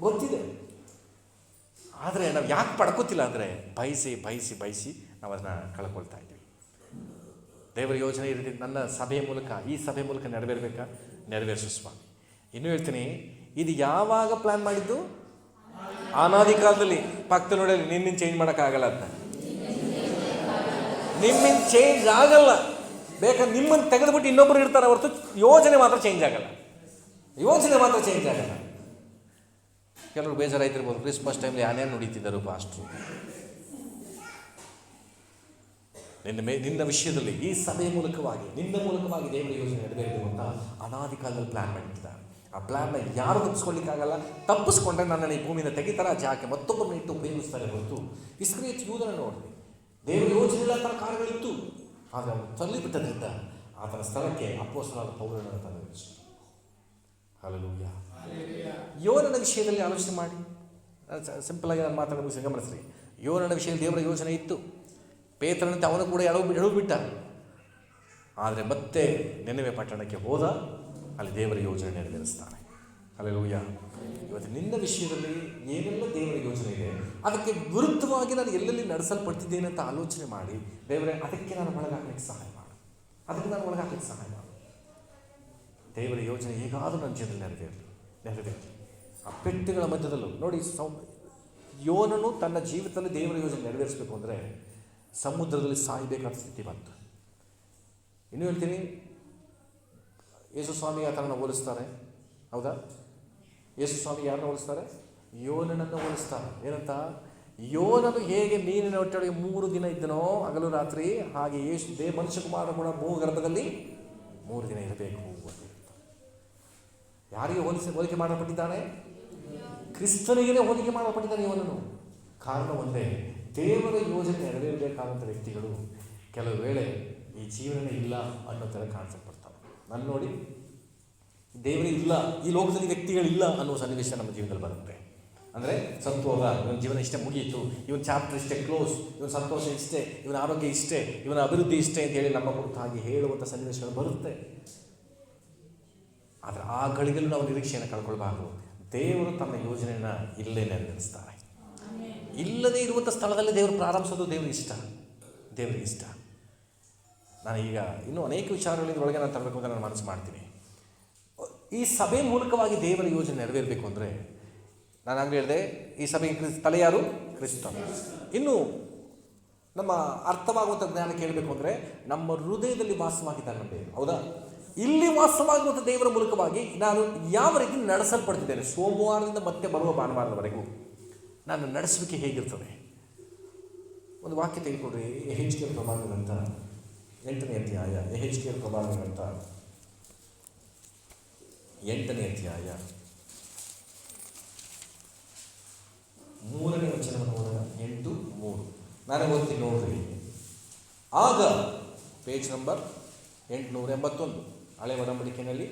ಗೊತ್ತಿದೆ. ಆದರೆ ನಾವು ಯಾಕೆ ಪಡ್ಕೋತಿಲ್ಲ ಅಂದರೆ ಬಯಸಿ ಬಯಸಿ ಬಯಸಿ ನಾವು ಅದನ್ನು ಕಳ್ಕೊಳ್ತಾ ಇದ್ದೀವಿ. ದೇವರ ಯೋಜನೆ ಈ ರೀತಿ ನನ್ನ ಸಭೆಯ ಮೂಲಕ, ಈ ಸಭೆ ಮೂಲಕ ನೆರವೇರಬೇಕಾ? ನೆರವೇರಿಸು ಸ್ವಾಮಿ. ಇನ್ನೂ ಹೇಳ್ತೀನಿ, ಇದು ಯಾವಾಗ ಪ್ಲ್ಯಾನ್ ಮಾಡಿದ್ದು? ಅನಾದಿ ಕಾಲದಲ್ಲಿ. ಪಕ್ಕದ ನೋಡಿ, ನಿನ್ನ ಚೇಂಜ್ ಮಾಡೋಕ್ಕಾಗಲ್ಲ ಅಂತ. ನಿಮ್ಮಿಂದ ಚೇಂಜ್ ಆಗಲ್ಲ. ಬೇಕಾದ್ರೆ ನಿಮ್ಮನ್ನು ತೆಗೆದುಬಿಟ್ಟು ಇನ್ನೊಬ್ಬರು ಇರ್ತಾರೆ ಹೊರತು ಯೋಜನೆ ಮಾತ್ರ ಚೇಂಜ್ ಆಗಲ್ಲ. ಯೋಜನೆ ಮಾತ್ರ ಚೇಂಜ್ ಆಗಲ್ಲ. ಕೆಲವರು ಬೇಜಾರಾಯ್ತಿರ್ಬೋದು, ಕ್ರಿಸ್ಮಸ್ ಟೈಮ್ಲಿ ಆನೇನು ನುಡಿತಿದ್ದರು ಪಾಸ್ಟ್ರು. ನಿನ್ನ ವಿಷಯದಲ್ಲಿ ಈ ಸಭೆಯ ಮೂಲಕವಾಗಿ, ನಿನ್ನ ಮೂಲಕವಾಗಿ ದೇವರ ಯೋಜನೆ ನೆರವೇರಬೇಕು ಅಂತ ಅನಾದಿ ಕಾಲದಲ್ಲಿ ಪ್ಲ್ಯಾನ್ ಮಾಡಿರ್ತಾರೆ. ಆ ಪ್ಲ್ಯಾನ್ನ ಯಾರು ತಪ್ಪಿಸ್ಕೊಳ್ಳಿಕ್ಕಾಗಲ್ಲ. ತಪ್ಪಿಸ್ಕೊಂಡ್ರೆ ನನ್ನನ್ನು ಈ ಭೂಮಿಯಿಂದ ತೆಗಿತಾರೆ, ಜಾಕೆ ಮತ್ತೊಬ್ಬರನ್ನ ಇಟ್ಟು ಉಪಯೋಗಿಸ್ತಾರೆ ಹೊರತು. ಇಸ್ಕರಿಯೋತ ಯೂದನ ನೋಡ್ರಿ, ದೇವರ ಯೋಜನೆ ಇಲ್ಲ ತನ್ನ ಕಾರ್ಯಗಳಿತ್ತು, ಆದರೆ ಅವನು ತಳ್ಳಿಬಿಟ್ಟದ್ರಿಂದ ಆತನ ಸ್ಥಳಕ್ಕೆ ಅಪೊಸ್ತಲನಾದ ಪೌಲನನ್ನು ತಂದು ನಿಲ್ಲಿಸಿತು. ಹಲ್ಲೆಲೂಯಾ. ಯೋನನ ವಿಷಯದಲ್ಲಿ ಆಲೋಚನೆ ಮಾಡಿ. ಸಿಂಪಲಾಗಿ ನಾನು ಮಾತಾಡೋ ಮುಗಿಸಿ ಗಮನಿಸ್ರಿ. ಯೋನನ ವಿಷಯದಲ್ಲಿ ದೇವರ ಯೋಜನೆ ಇತ್ತು. ಪೇತ್ರನಂತೆ ಅವನು ಕೂಡ ಎಡವು ಬಿಟ್ಟ. ಆದರೆ ಮತ್ತೆ ನೆನವೆ ಪಟ್ಟಣಕ್ಕೆ ಹೋದ, ಅಲ್ಲಿ ದೇವರ ಯೋಜನೆ ನೆರವೇರಿಸ್ತಾನೆ. ಹಲ್ಲೆಲೂಯಾ. ಇವತ್ತು ನಿನ್ನ ವಿಷಯದಲ್ಲಿ ಏನೆಲ್ಲ ದೇವರ ಯೋಜನೆ ಇದೆ, ಅದಕ್ಕೆ ವಿರುದ್ಧವಾಗಿ ನಾನು ಎಲ್ಲೆಲ್ಲಿ ನಡೆಸಲ್ಪಡ್ತಿದ್ದೇನೆ ಅಂತ ಆಲೋಚನೆ ಮಾಡಿ, ದೇವರೇ ಅದಕ್ಕೆ ನಾನು ಒಳಗಾಗಲಿಕ್ಕೆ ಸಹಾಯ ಮಾಡು, ಅದಕ್ಕೆ ನಾನು ಒಳಗಾಗಲಿಕ್ಕೆ ಸಹಾಯ ಮಾಡು. ದೇವರ ಯೋಜನೆ ಹೇಗಾದರೂ ನನ್ನ ಜೀವನದಲ್ಲಿ ನೆರವೇರಲಿ. ಆ ಪೆಟ್ಟುಗಳ ಮಧ್ಯದಲ್ಲೂ ನೋಡಿ, ಯೋನನು ತನ್ನ ಜೀವಿತದಲ್ಲಿ ದೇವರ ಯೋಜನೆ ನೆರವೇರಿಸಬೇಕು ಅಂದರೆ ಸಮುದ್ರದಲ್ಲಿ ಸಾಯಬೇಕಾದ ಸ್ಥಿತಿ ಬಂತು. ಇನ್ನೂ ಹೇಳ್ತೀನಿ, ಯೇಸು ಸ್ವಾಮಿ ಆ ಥರನ ಹೋಲಿಸ್ತಾರೆ. ಹೌದಾ? ಯೇಸು ಸ್ವಾಮಿ ಯಾರನ್ನ ಹೋಲಿಸ್ತಾರೆ? ಯೋನನನ್ನು ಹೋಲಿಸ್ತಾರೆ. ಏನಂತ? ಯೋನನು ಹೇಗೆ ಮೀನಿನ ಹೊಟ್ಟೆಯೊಳಗೆ 3 ದಿನ ಇದ್ದನೋ ಹಗಲು ರಾತ್ರಿ, ಹಾಗೆ ಮನುಷ್ಯಕುಮಾರ ಕೂಡ ಭೂಗರ್ಭದಲ್ಲಿ 3 ದಿನ ಇರಬೇಕು ಅಂತ. ಯಾರಿಗೆ ಹೋಲಿಕೆ ಮಾಡಲ್ಪಟ್ಟಿದ್ದಾನೆ? ಕ್ರಿಸ್ತನಿಗೆ ಹೋಲಿಕೆ ಮಾಡಲ್ಪಟ್ಟಿದ್ದಾನೆ ಯೋನನು. ಕಾರಣ ಒಂದೇ, ದೇವರ ಯೋಜನೆ ನೆರವೇರಬೇಕಾದಂಥ ವ್ಯಕ್ತಿಗಳು ಕೆಲವು ವೇಳೆ ಈ ಜೀವನ ಇಲ್ಲ ಅನ್ನೋ ಥರ ಕಾಣಿಸಲ್ಪಡ್ತಾರೆ. ನಾನು ನೋಡಿ, ದೇವರೇ ಇಲ್ಲ, ಈ ಲೋಕದಲ್ಲಿ ವ್ಯಕ್ತಿಗಳಿಲ್ಲ ಅನ್ನೋ ಸನ್ನಿವೇಶ ನಮ್ಮ ಜೀವನದಲ್ಲಿ ಬರುತ್ತೆ. ಅಂದರೆ ಸತ್ತೋಗ, ಇವನ ಜೀವನ ಇಷ್ಟೇ ಮುಗಿಯಿತು, ಇವನ ಚಾಪ್ಟರ್ ಇಷ್ಟೇ ಕ್ಲೋಸ್, ಇವನ ಸಂತೋಷ ಇಷ್ಟೇ, ಇವನ ಆರೋಗ್ಯ ಇಷ್ಟೇ, ಇವನ ಅಭಿವೃದ್ಧಿ ಇಷ್ಟೇ ಅಂತೇಳಿ ನಮ್ಮ ಕುರಿತಾಗಿ ಹೇಳುವಂಥ ಸನ್ನಿವೇಶಗಳು ಬರುತ್ತೆ. ಆದರೆ ಆ ಗಳಿಗೆಲ್ಲೂ ನಾವು ನಿರೀಕ್ಷೆಯನ್ನು ಕಳ್ಕೊಳ್ಬಾರ್ದು. ದೇವರು ತನ್ನ ಯೋಜನೆಯನ್ನು ಇಲ್ಲೇ ನೆರವೇರಿಸ್ತಾರೆ. ಇಲ್ಲದೇ ಇರುವಂಥ ಸ್ಥಳದಲ್ಲಿ ದೇವರು ಪ್ರಾರಂಭಿಸೋದು ದೇವರಿಗೆ ಇಷ್ಟ. ನಾನು ಈಗ ಇನ್ನೂ ಅನೇಕ ವಿಚಾರಗಳಿಂದ ಒಳಗೆ ನಾನು ತರಬೇಕು ಅಂತ ನಾನು ಮನಸ್ಸು ಮಾಡ್ತೀನಿ. ಈ ಸಭೆ ಮೂಲಕವಾಗಿ ದೇವರ ಯೋಜನೆ ನೆರವೇರಬೇಕು ಅಂದರೆ, ನಾನು ಆಗಲೇ ಹೇಳಿದೆ, ಈ ಸಭೆಗೆ ತಲೆ ಯಾರು? ಕ್ರಿಸ್ತನು. ಇನ್ನು ನಮ್ಮ ಅರ್ಥವಾಗುವಂಥ ಜ್ಞಾನ ಕೇಳಬೇಕು ಅಂದರೆ, ನಮ್ಮ ಹೃದಯದಲ್ಲಿ ವಾಸವಾಗಿದ್ದಾನೆ ನಮ್ಮ ದೇವರು. ಹೌದಾ? ಇಲ್ಲಿ ವಾಸವಾಗುವಂಥ ದೇವರ ಮೂಲಕವಾಗಿ ನಾನು ಯಾವ ರೀತಿ ನಡೆಸಲ್ಪಡ್ತಿದ್ದೇನೆ, ಸೋಮವಾರದಿಂದ ಮತ್ತೆ ಬರುವ ಭಾನುವಾರದವರೆಗೂ ನಾನು ನಡೆಸಲಿಕ್ಕೆ ಹೇಗಿರ್ತದೆ? ಒಂದು ವಾಕ್ಯ ತೆಗೆದುಕೊಡ್ರಿ. ಯೆಹೆಜ್ಕೇಲ ಪ್ರವಾದನಂತ 8ನೇ ಅಧ್ಯಾಯ, ಯೆಹೆಜ್ಕೇಲ ಪ್ರವಾದನಂತ 8ನೇ ಅಧ್ಯಾಯ 3ನೇ ವಚನವನ್ನು ಓದೋಣ. 8:3 ನಾನು ಓದ್ತೀನಿ ನೋಡ್ರಿ. ಆಗ ಪೇಜ್ ನಂಬರ್ 881, ಹಳೆ ಒಡಂಬಡಿಕೆಯಲ್ಲಿ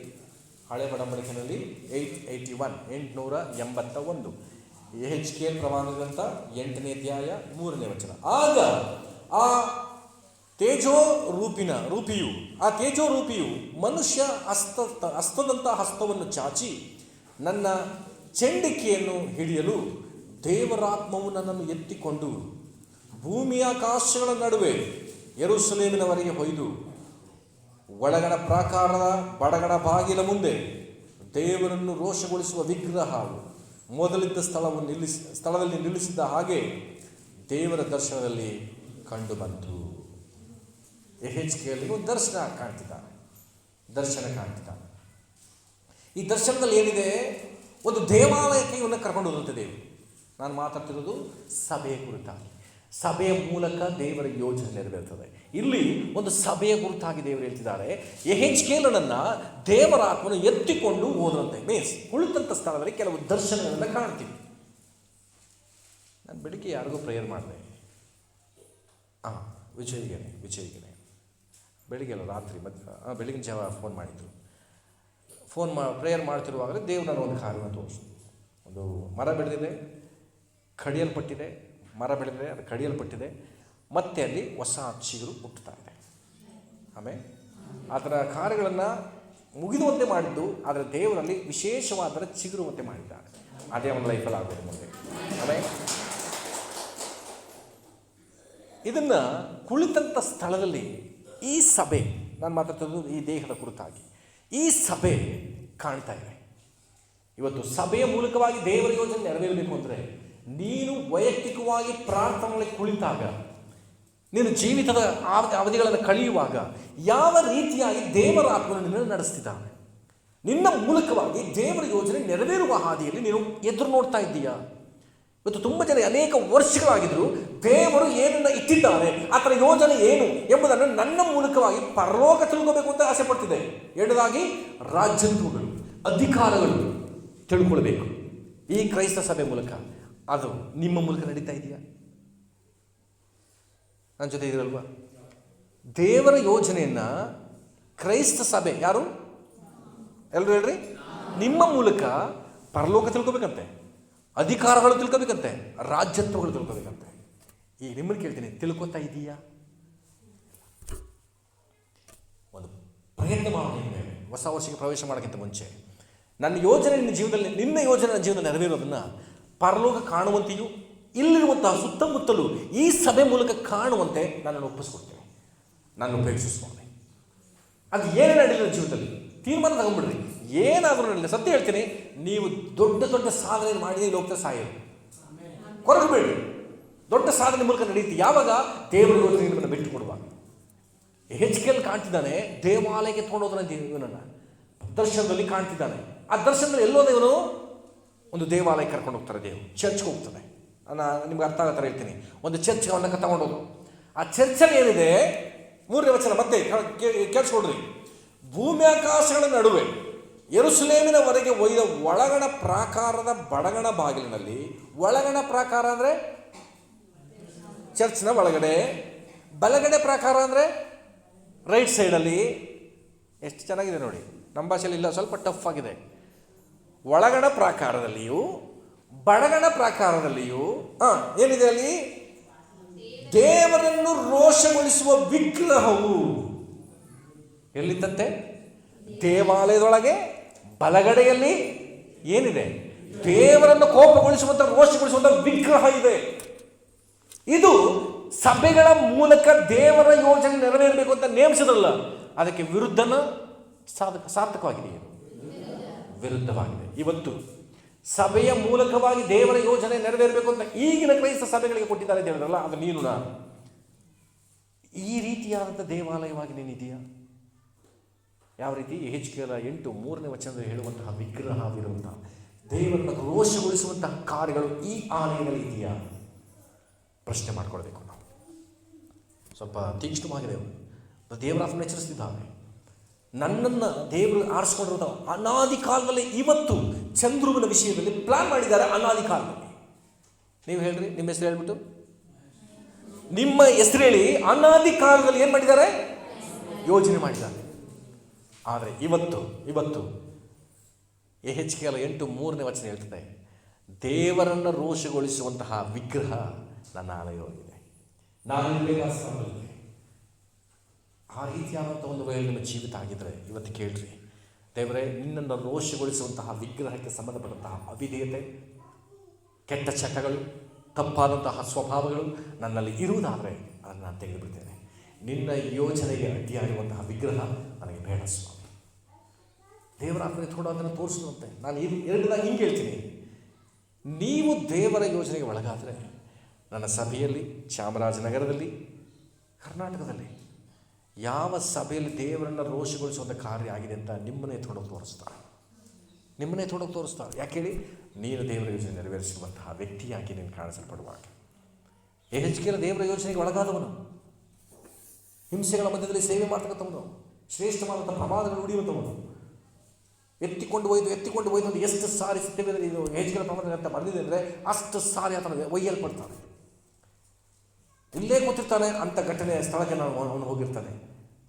881, 881 ಯೆಹೆಜ್ಕೇಲ ಪ್ರವಾದನಂತ 8ನೇ ಅಧ್ಯಾಯ 3ನೇ ವಚನ. ಆಗ ಆ ತೇಜೋರೂಪಿಯು ಮನುಷ್ಯ ಹಸ್ತದಂಥ ಹಸ್ತವನ್ನು ಚಾಚಿ ನನ್ನ ಚೆಂಡಿಕೆಯನ್ನು ಹಿಡಿಯಲು ದೇವರಾತ್ಮವು ನನ್ನನ್ನು ಎತ್ತಿಕೊಂಡು ಭೂಮಿಯಾಕಾಶಗಳ ನಡುವೆ ಯೆರೂಸಲೇಮಿನವರೆಗೆ ಹೊಯ್ದು ಒಳಗಣ ಪ್ರಾಕಾರದ ಬಡಗಣ ಬಾಗಿಲ ಮುಂದೆ ದೇವರನ್ನು ರೋಷಗೊಳಿಸುವ ವಿಗ್ರಹವು ಮೊದಲಿದ್ದ ಸ್ಥಳದಲ್ಲಿ ನಿಲ್ಲಿಸಿದ್ದ ಹಾಗೆ ದೇವರ ದರ್ಶನದಲ್ಲಿ ಕಂಡು ಬಂತು. ಯೆಹೆಜ್ಕೇಲನಿಗೆ ಒಂದು ದರ್ಶನ ಕಾಣ್ತಿದ್ದಾನೆ. ಈ ದರ್ಶನದಲ್ಲಿ ಏನಿದೆ? ಒಂದು ದೇವಾಲಯಕ್ಕೆ ಇವನ್ನ ಕರ್ಕೊಂಡು ಹೋದಂತೆ ದೇವರು. ನಾನು ಮಾತಾಡ್ತಿರೋದು ಸಭೆಯ ಕುರಿತಾಗಿ. ಸಭೆಯ ಮೂಲಕ ದೇವರ ಯೋಜನೆ ನೆರವೇರ್ತದೆ. ಇಲ್ಲಿ ಒಂದು ಸಭೆಯ ಕುರಿತಾಗಿ ದೇವರು ಹೇಳ್ತಿದ್ದಾರೆ, ಯೆಹೆಜ್ಕೇಲನನ್ನು ದೇವರ ಆತ್ಮನು ಎತ್ತಿಕೊಂಡು ಹೋದಂತೆ. ಮೀನ್ಸ್ ಕುಳಿತಂಥ ಸ್ಥಳದಲ್ಲಿ ಕೆಲವು ದರ್ಶನಗಳನ್ನು ಕಾಣ್ತೀವಿ. ನಾನು ಬೆಳಿಗ್ಗೆ ಯಾರಿಗೂ ಪ್ರೇಯರ್ ಮಾಡಿದೆ. ವಿಜಯ್ಗೆ ಬೆಳಿಗ್ಗೆ ಅಲ್ಲ, ರಾತ್ರಿ ಬೆಳಗಿನ ಜಾವ ಫೋನ್ ಮಾಡಿದ್ರು. ಪ್ರೇಯರ್ ಮಾಡ್ತಿರುವಾಗಲೇ ದೇವ್ರು ನಾನು ಒಂದು ಕಾರ್ಯವನ್ನು ತೋರಿಸ್ತು. ಒಂದು ಮರ ಬೆಳೆದಿದೆ, ಕಡಿಯಲ್ಪಟ್ಟಿದೆ, ಮರ ಬೆಳೆದಿದೆ, ಅದು ಕಡಿಯಲ್ಪಟ್ಟಿದೆ, ಮತ್ತೆ ಅಲ್ಲಿ ಹೊಸ ಚಿಗುರು ಹುಟ್ಟುತ್ತಾ ಇದೆ. ಆಮೇಲೆ ಅದರ ಕಾರ್ಯಗಳನ್ನು ಮುಗಿದುವಂತೆ ಮಾಡಿದ್ದು, ಆದರೆ ದೇವರಲ್ಲಿ ವಿಶೇಷವಾದ ಚಿಗುರುವಂತೆ ಮಾಡಿದ್ದಾರೆ. ಅದೇ ಒಂದು ಲೈಫಲ್ಲಿ ಆಗ್ಬೋದು ಮುಂದೆ. ಆಮೇಲೆ ಇದನ್ನು ಕುಳಿತಂಥ ಸ್ಥಳದಲ್ಲಿ ಈ ಸಭೆ, ನಾನು ಮಾತಾಡ್ತಿರೋದು ಈ ದೇಹದ ಕುರಿತಾಗಿ, ಈ ಸಭೆ ಕಾಣ್ತಾ ಇದೆ. ಇವತ್ತು ಸಭೆಯ ಮೂಲಕವಾಗಿ ದೇವರ ಯೋಜನೆ ನೆರವೇರಬೇಕು ಅಂದರೆ ನೀನು ವೈಯಕ್ತಿಕವಾಗಿ ಪ್ರಾರ್ಥನೆಯಲ್ಲಿ ಕುಳಿತಾಗ, ನೀನು ಜೀವಿತದ ಅವಧಿಗಳನ್ನು ಕಳೆಯುವಾಗ ಯಾವ ರೀತಿಯಾಗಿ ದೇವರ ಆತ್ಮನು ನಿನ್ನನ್ನು ನಡೆಸ್ತಿದ್ದಾನೆ, ನಿನ್ನ ಮೂಲಕವಾಗಿ ದೇವರ ಯೋಜನೆ ನೆರವೇರುವ ಹಾದಿಯಲ್ಲಿ ನೀನು ಎದುರು ನೋಡ್ತಾ ಇದ್ದೀಯಾ? ಇವತ್ತು ತುಂಬ ಜನ ಅನೇಕ ವರ್ಷಗಳಾಗಿದ್ದರೂ ದೇವರು ಏನನ್ನು ಇಟ್ಟಿದ್ದಾರೆ, ಆತನ ಯೋಜನೆ ಏನು ಎಂಬುದನ್ನು ನನ್ನ ಮೂಲಕವಾಗಿ ಪರಲೋಕ ತಿಳ್ಕೋಬೇಕು ಅಂತ ಆಸೆ ಪಡ್ತಿದೆ. ಎರಡದಾಗಿ ರಾಜ್ಯತ್ವಗಳು, ಅಧಿಕಾರಗಳು ತಿಳ್ಕೊಳ್ಬೇಕು ಈ ಕ್ರೈಸ್ತ ಸಭೆ ಮೂಲಕ. ಅದು ನಿಮ್ಮ ಮೂಲಕ ನಡೀತಾ ಇದೆಯಾ? ನನ್ನ ಜೊತೆ ಇದಿರಲ್ವಾ? ದೇವರ ಯೋಜನೆಯನ್ನು ಕ್ರೈಸ್ತ ಸಭೆ, ಯಾರು ಎಲ್ಲರೂ ಹೇಳ್ರಿ, ನಿಮ್ಮ ಮೂಲಕ ಪರಲೋಕ ತಿಳ್ಕೊಬೇಕಂತೆ, ಅಧಿಕಾರಗಳು ತಿಳ್ಕೊಬೇಕಂತೆ, ರಾಜ್ಯತ್ವಗಳು ತಿಳ್ಕೊಬೇಕಂತೆ. ಈಗ ನಿಮ್ಮನ್ನು ಕೇಳ್ತೀನಿ, ತಿಳ್ಕೊತಾ ಇದೀಯಾ? ಒಂದು ಪ್ರಯತ್ನ ಮಾಡಿ. ಹೊಸ ವರ್ಷಕ್ಕೆ ಪ್ರವೇಶ ಮಾಡೋಕ್ಕಿಂತ ಮುಂಚೆ ನನ್ನ ಯೋಜನೆ ನಿನ್ನ ಜೀವನದಲ್ಲಿ, ನಿನ್ನ ಯೋಜನೆ ನನ್ನ ಜೀವನ ನೆರವೇರೋದನ್ನು ಪರಲೋಕ ಕಾಣುವಂತೆಯೂ ಇಲ್ಲಿರುವಂತಹ ಸುತ್ತಮುತ್ತಲೂ ಈ ಸಭೆ ಮೂಲಕ ಕಾಣುವಂತೆ ನನ್ನನ್ನು ಒಪ್ಪಿಸ್ಕೊಡ್ತೇನೆ, ನಾನು ಉಪಯೋಗಿಸ್ಕೊಂಡೆ. ಅದು ಏನೇ ನಡೀಲಿ ಜೀವನದಲ್ಲಿ ತೀರ್ಮಾನ ತಗೊಂಡ್ಬಿಡ್ರಿ. ಏನಾದರೂ ನಡೀಲಿ, ಸತ್ಯ ಹೇಳ್ತೀನಿ, ನೀವು ದೊಡ್ಡ ದೊಡ್ಡ ಸಾಧನೆ ಮಾಡಿ ಇಲ್ಲಿ ಹೋಗ್ತಾ ಸಾಯೋದು, ಕೊರಗಬೇಡಿ. ದೊಡ್ಡ ಸಾಧನೆ ಮೂಲಕ ನಡೀತಿ ಯಾವಾಗ ದೇವರ ಯೋಜನೆ ನಿಮ್ಮನ್ನು ಬಿಟ್ಟು ಕೊಡುವಾಗ. ಹೆಚ್ಚಿಗೆಯಲ್ಲಿ ಕಾಣ್ತಿದ್ದಾನೆ, ದೇವಾಲಯಕ್ಕೆ ತೊಗೊಂಡೋದನ್ನ ಇವನನ್ನು ದರ್ಶನದಲ್ಲಿ ಕಾಣ್ತಿದ್ದಾನೆ. ಆ ದರ್ಶನದಲ್ಲಿ ಎಲ್ಲೋದ ಇವನು ಒಂದು ದೇವಾಲಯಕ್ಕೆ ಕರ್ಕೊಂಡು ಹೋಗ್ತಾರೆ, ದೇವರು ಚರ್ಚ್ಗೆ ಹೋಗ್ತಾನೆ. ನಾನು ನಿಮ್ಗೆ ಅರ್ಥ ಆಗೋ ಥರ ಹೇಳ್ತೀನಿ. ಒಂದು ಚರ್ಚ್ಗೆ ಅವನ್ನ ತಗೊಂಡೋದು, ಆ ಚರ್ಚಲ್ಲಿ ಏನಿದೆ, 3ನೇ ವಚನ ಮತ್ತೆ ಕೇಳಿಸ್ಕೊಡ್ರಿ. ಭೂಮ್ಯಾಕಾಶಗಳ ನಡುವೆ ಯೆರೂಸಲೇಮಿನವರೆಗೆ ಒಯ್ದ ಒಳಗಣ ಪ್ರಾಕಾರದ ಬಡಗಣ ಬಾಗಿಲಿನಲ್ಲಿ, ಒಳಗಣ ಪ್ರಾಕಾರ ಅಂದರೆ ಚರ್ಚ್ನ ಒಳಗಡೆ, ಬಲಗಡೆ ಪ್ರಾಕಾರ ಅಂದರೆ ರೈಟ್ ಸೈಡಲ್ಲಿ. ಎಷ್ಟು ಚೆನ್ನಾಗಿದೆ ನೋಡಿ, ನಮ್ಮ ಭಾಷೆಯಲ್ಲಿ ಇಲ್ಲ, ಸ್ವಲ್ಪ ಟಫ್ ಆಗಿದೆ. ಒಳಗಣ ಪ್ರಾಕಾರದಲ್ಲಿಯೂ ಬಡಗಣ ಪ್ರಾಕಾರದಲ್ಲಿಯೂ ಏನಿದೆ ಅಲ್ಲಿ? ದೇವರನ್ನು ರೋಷಗೊಳಿಸುವ ವಿಗ್ರಹವು ಎಲ್ಲಿತ್ತಂತೆ? ದೇವಾಲಯದೊಳಗೆ ಬಲಗಡೆಯಲ್ಲಿ ಏನಿದೆ? ದೇವರನ್ನು ಕೋಪಗೊಳಿಸುವಂಥ, ರೋಷಗೊಳಿಸುವಂಥ ವಿಗ್ರಹ ಇದೆ. ಇದು ಸಭೆಗಳ ಮೂಲಕ ದೇವರ ಯೋಜನೆ ನೆರವೇರಬೇಕು ಅಂತ ನೇಮಿಸಿದ್ರಲ್ಲ, ಅದಕ್ಕೆ ಸಾರ್ಥಕವಾಗಿದೆ, ವಿರುದ್ಧವಾಗಿದೆ. ಇವತ್ತು ಸಭೆಯ ಮೂಲಕವಾಗಿ ದೇವರ ಯೋಜನೆ ನೆರವೇರಬೇಕು ಅಂತ ಈಗಿನ ಕ್ರೈಸ್ತ ಸಭೆಗಳಿಗೆ ಕೊಟ್ಟಿದ್ದಾರೆ ದೇವರಲ್ಲ, ಅದು ನೀನು ನಾನು. ಈ ರೀತಿಯಾದಂಥ ದೇವಾಲಯವಾಗಿ ನೀನಿದೆಯಾ? ಯಾವ ರೀತಿ? Ezekiel 8:3ನೇ ವಚನದಲ್ಲಿ ಹೇಳುವಂತಹ ವಿಗ್ರಹವಿರುವಂತಹ, ದೇವರನ್ನು ರೋಷಗೊಳಿಸುವಂತಹ ಕಾರ್ಯಗಳು ಈ ಆಲಯದಲ್ಲಿ ಇದೆಯಾ? ಪ್ರಶ್ನೆ ಮಾಡ್ಕೊಳ್ಬೇಕು ನಾವು. ಸ್ವಲ್ಪ ತೀಕ್ಷ್ಣವಾಗಿದೆ. ದೇವರಾತ್ಮ ಎಚ್ಚರಿಸ್ತಿದ್ದಾನೆ. ನನ್ನನ್ನು ದೇವರು ಆರಿಸ್ಕೊಂಡಿರೋದು ಅನಾದಿ ಕಾಲದಲ್ಲಿ, ಇವತ್ತು ಚಂದ್ರುವಿನ ವಿಷಯದಲ್ಲಿ ಪ್ಲಾನ್ ಮಾಡಿದ್ದಾರೆ ಅನಾದಿ ಕಾಲದಲ್ಲಿ. ನೀವು ಹೇಳ್ರಿ, ನಿಮ್ಮ ಹೆಸರು ಹೇಳ್ಬಿಟ್ಟು, ನಿಮ್ಮ ಹೆಸರು ಹೇಳಿ. ಅನಾದಿ ಕಾಲದಲ್ಲಿ ಏನು ಮಾಡಿದ್ದಾರೆ? ಯೋಜನೆ ಮಾಡಿದ್ದಾರೆ. ಆದರೆ ಇವತ್ತು Ezekiel 8:3ನೇ ವಚನ ಹೇಳ್ತದೆ, ದೇವರನ್ನು ರೋಷಗೊಳಿಸುವಂತಹ ವಿಗ್ರಹ ನನ್ನ ಆಲಯವಾಗಿದೆ, ನಾನು ಬೇಕಾದ ಸ್ಥಳದಲ್ಲಿದೆ. ಆ ರೀತಿಯಾದಂಥ ಒಂದು ವೇಳೆ ನಿಮ್ಮ ಜೀವಿತ ಆಗಿದ್ದರೆ ಇವತ್ತು ಕೇಳ್ರಿ, ದೇವರೇ, ನಿನ್ನನ್ನು ರೋಷಗೊಳಿಸುವಂತಹ ವಿಗ್ರಹಕ್ಕೆ ಸಂಬಂಧಪಟ್ಟಂತಹ ಅವಿಧೇಯತೆ, ಕೆಟ್ಟ ಚಟಗಳು, ತಪ್ಪಾದಂತಹ ಸ್ವಭಾವಗಳು ನನ್ನಲ್ಲಿ ಇರುವುದಾದರೆ ಅದನ್ನು ನಾನು ತೆಗೆದುಬಿಡ್ತೇನೆ. ನಿನ್ನ ಯೋಜನೆಗೆ ಅಡ್ಡಿಯಾಗಿರುವಂತಹ ವಿಗ್ರಹ ನನಗೆ ಬೇಡ ಸ್ವಾಮಿ. ದೇವರ ಆತ್ಮನೆ ಥೋಡ ಅದನ್ನು ತೋರಿಸುವಂತೆ. ನಾನು ಎರಡದಾಗ ಹಿಂಗೆ ಹೇಳ್ತೀನಿ, ನೀವು ದೇವರ ಯೋಜನೆಗೆ ಒಳಗಾದರೆ ನನ್ನ ಸಭೆಯಲ್ಲಿ, ಚಾಮರಾಜನಗರದಲ್ಲಿ, ಕರ್ನಾಟಕದಲ್ಲಿ ಯಾವ ಸಭೆಯಲ್ಲಿ ದೇವರನ್ನು ರೋಷಗೊಳಿಸುವಂಥ ಕಾರ್ಯ ಆಗಿದೆ ಅಂತ ನಿಮ್ಮನ್ನೇ ತೊಡೋಗಿ ತೋರಿಸ್ತಾರೆ. ಯಾಕೆ ಹೇಳಿ? ನೀನು ದೇವರ ಯೋಜನೆ ನೆರವೇರಿಸುವಂತಹ ವ್ಯಕ್ತಿಯಾಗಿ ನೀನು ಕಾಣಿಸಲ್ಪಡುವಾಗ. Ezekiel ದೇವರ ಯೋಜನೆಗೆ ಒಳಗಾದವನು, ಹಿಂಸೆಗಳ ಮಧ್ಯದಲ್ಲಿ ಸೇವೆ ಮಾಡ್ತಕ್ಕಂಥವನು, ಶ್ರೇಷ್ಠವಾದಂಥ ಪ್ರಮಾದಗಳು ಉಳಿಯುವಂಥವನು, ಎತ್ತಿಕೊಂಡು ಒಯ್ದು ಅಂತ ಎಷ್ಟು ಸಾರಿ ಸತ್ಯವೇದಲ್ಲಿ ಇದು Ezekiel ಪ್ರಮಾದ ಅಂತ ಬರೆದಿದೆ ಅಂದರೆ ಅಷ್ಟು ಸಾರಿ ಆತನ ಒಯ್ಯಲ್ಪಡ್ತಾನೆ. ಇಲ್ಲೇ ಕೂತಿರ್ತಾನೆ ಅಂಥ ಘಟನೆಯ ಸ್ಥಳಕ್ಕೆ ಅವನು ಹೋಗಿರ್ತಾನೆ.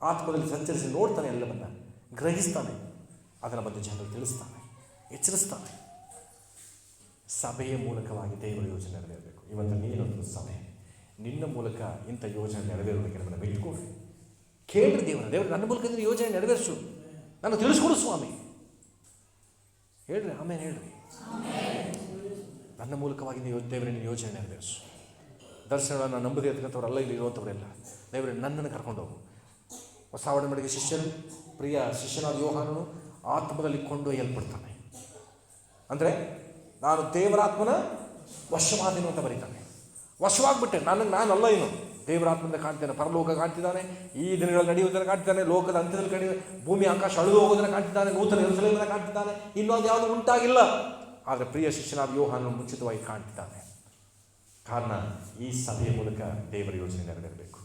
ಆತ್ಮದಲ್ಲಿ ಸಂಚರಿಸಿ ನೋಡ್ತಾನೆ, ಎಲ್ಲವನ್ನ ಗ್ರಹಿಸ್ತಾನೆ. ಅದರ ಬಗ್ಗೆ ಜನರು ತಿಳಿಸ್ತಾನೆ, ಎಚ್ಚರಿಸ್ತಾನೆ. ಸಭೆಯ ಮೂಲಕವಾಗಿ ದೇವರ ಯೋಜನೆ ನೆರವೇರಬೇಕು. ಇವತ್ತು ನೀನೊಂದು ಸಭೆ, ನಿನ್ನ ಮೂಲಕ ಇಂಥ ಯೋಜನೆ ನೆರವೇರೋದಕ್ಕೆ ನಮ್ಮನ್ನು ಬಿಟ್ಟುಕೊಡು. ಕೇಳ್ರಿ ದೇವರು ನನ್ನ ಮೂಲಕ ನಿನ್ನ ಯೋಜನೆ ನೆರವೇರಿಸು, ನಾನು ತಿಳಿಸ್ಕೊಡು ಸ್ವಾಮಿ. ಹೇಳ್ರಿ, ಆಮೇಲೆ ಹೇಳ್ರಿ, ನನ್ನ ಮೂಲಕವಾಗಿ ನೀವು ದೇವರೇ ನಿನ್ನ ಯೋಜನೆ ನೆರವೇರಿಸು. ದರ್ಶನಗಳನ್ನು ನಂಬದೇ ಇರ್ತಕ್ಕಂಥವರೆಲ್ಲ ಇಲ್ಲಿ ಇರುವಂಥವರೆಲ್ಲ ದೇವರೇ ನನ್ನನ್ನು ಕರ್ಕೊಂಡೋಗು. ಹೊಸ ಒಡಂಬಡಿಕೆ ಶಿಷ್ಯರು, ಪ್ರಿಯ ಶಿಷ್ಯನಾದ ಯೋಹಾನನು ಆತ್ಮದಲ್ಲಿ ಕೊಂಡೊಯ್ಯಲ್ಪಡ್ತಾನೆ. ಅಂದರೆ ನಾನು ದೇವರಾತ್ಮನ ವಶವಾದೀನು ಅಂತ ಬರೀತಾನೆ. ವಶವಾಗ್ಬಿಟ್ಟೆ, ನಾನಲ್ಲ ಇನ್ನು ದೇವರಾತ್ಮದಿಂದ ಕಾಣ್ತೇನೆ. ಪರಲೋಕ ಕಾಣ್ತಿದ್ದಾನೆ, ಈ ದಿನಗಳಲ್ಲಿ ನಡೆಯುವುದನ್ನು ಕಾಣ್ತಿದ್ದಾನೆ, ಲೋಕದ ಅಂತ್ಯದಲ್ಲಿ ಭೂಮಿ ಆಕಾಶ ಅಳಿದು ಹೋಗೋದನ್ನು ಕಾಣ್ತಿದ್ದಾನೆ, ನೂತನ ಯೆರೂಸಲೇಮನ್ನು ಕಾಣ್ತಿದ್ದಾನೆ. ಇನ್ನೂ ಅದು ಯಾವುದು ಉಂಟಾಗಿಲ್ಲ. ಆದರೆ ಪ್ರಿಯ ಶಿಷ್ಯನಾದ ಯೋಹಾನನು ಮುಂಚಿತವಾಗಿ ಕಾಣ್ತಿದ್ದಾನೆ. ಕಾರಣ ಈ ಸಭೆಯ ಮೂಲಕ ದೇವರ ಯೋಜನೆ ನೆರವೇರಬೇಕು.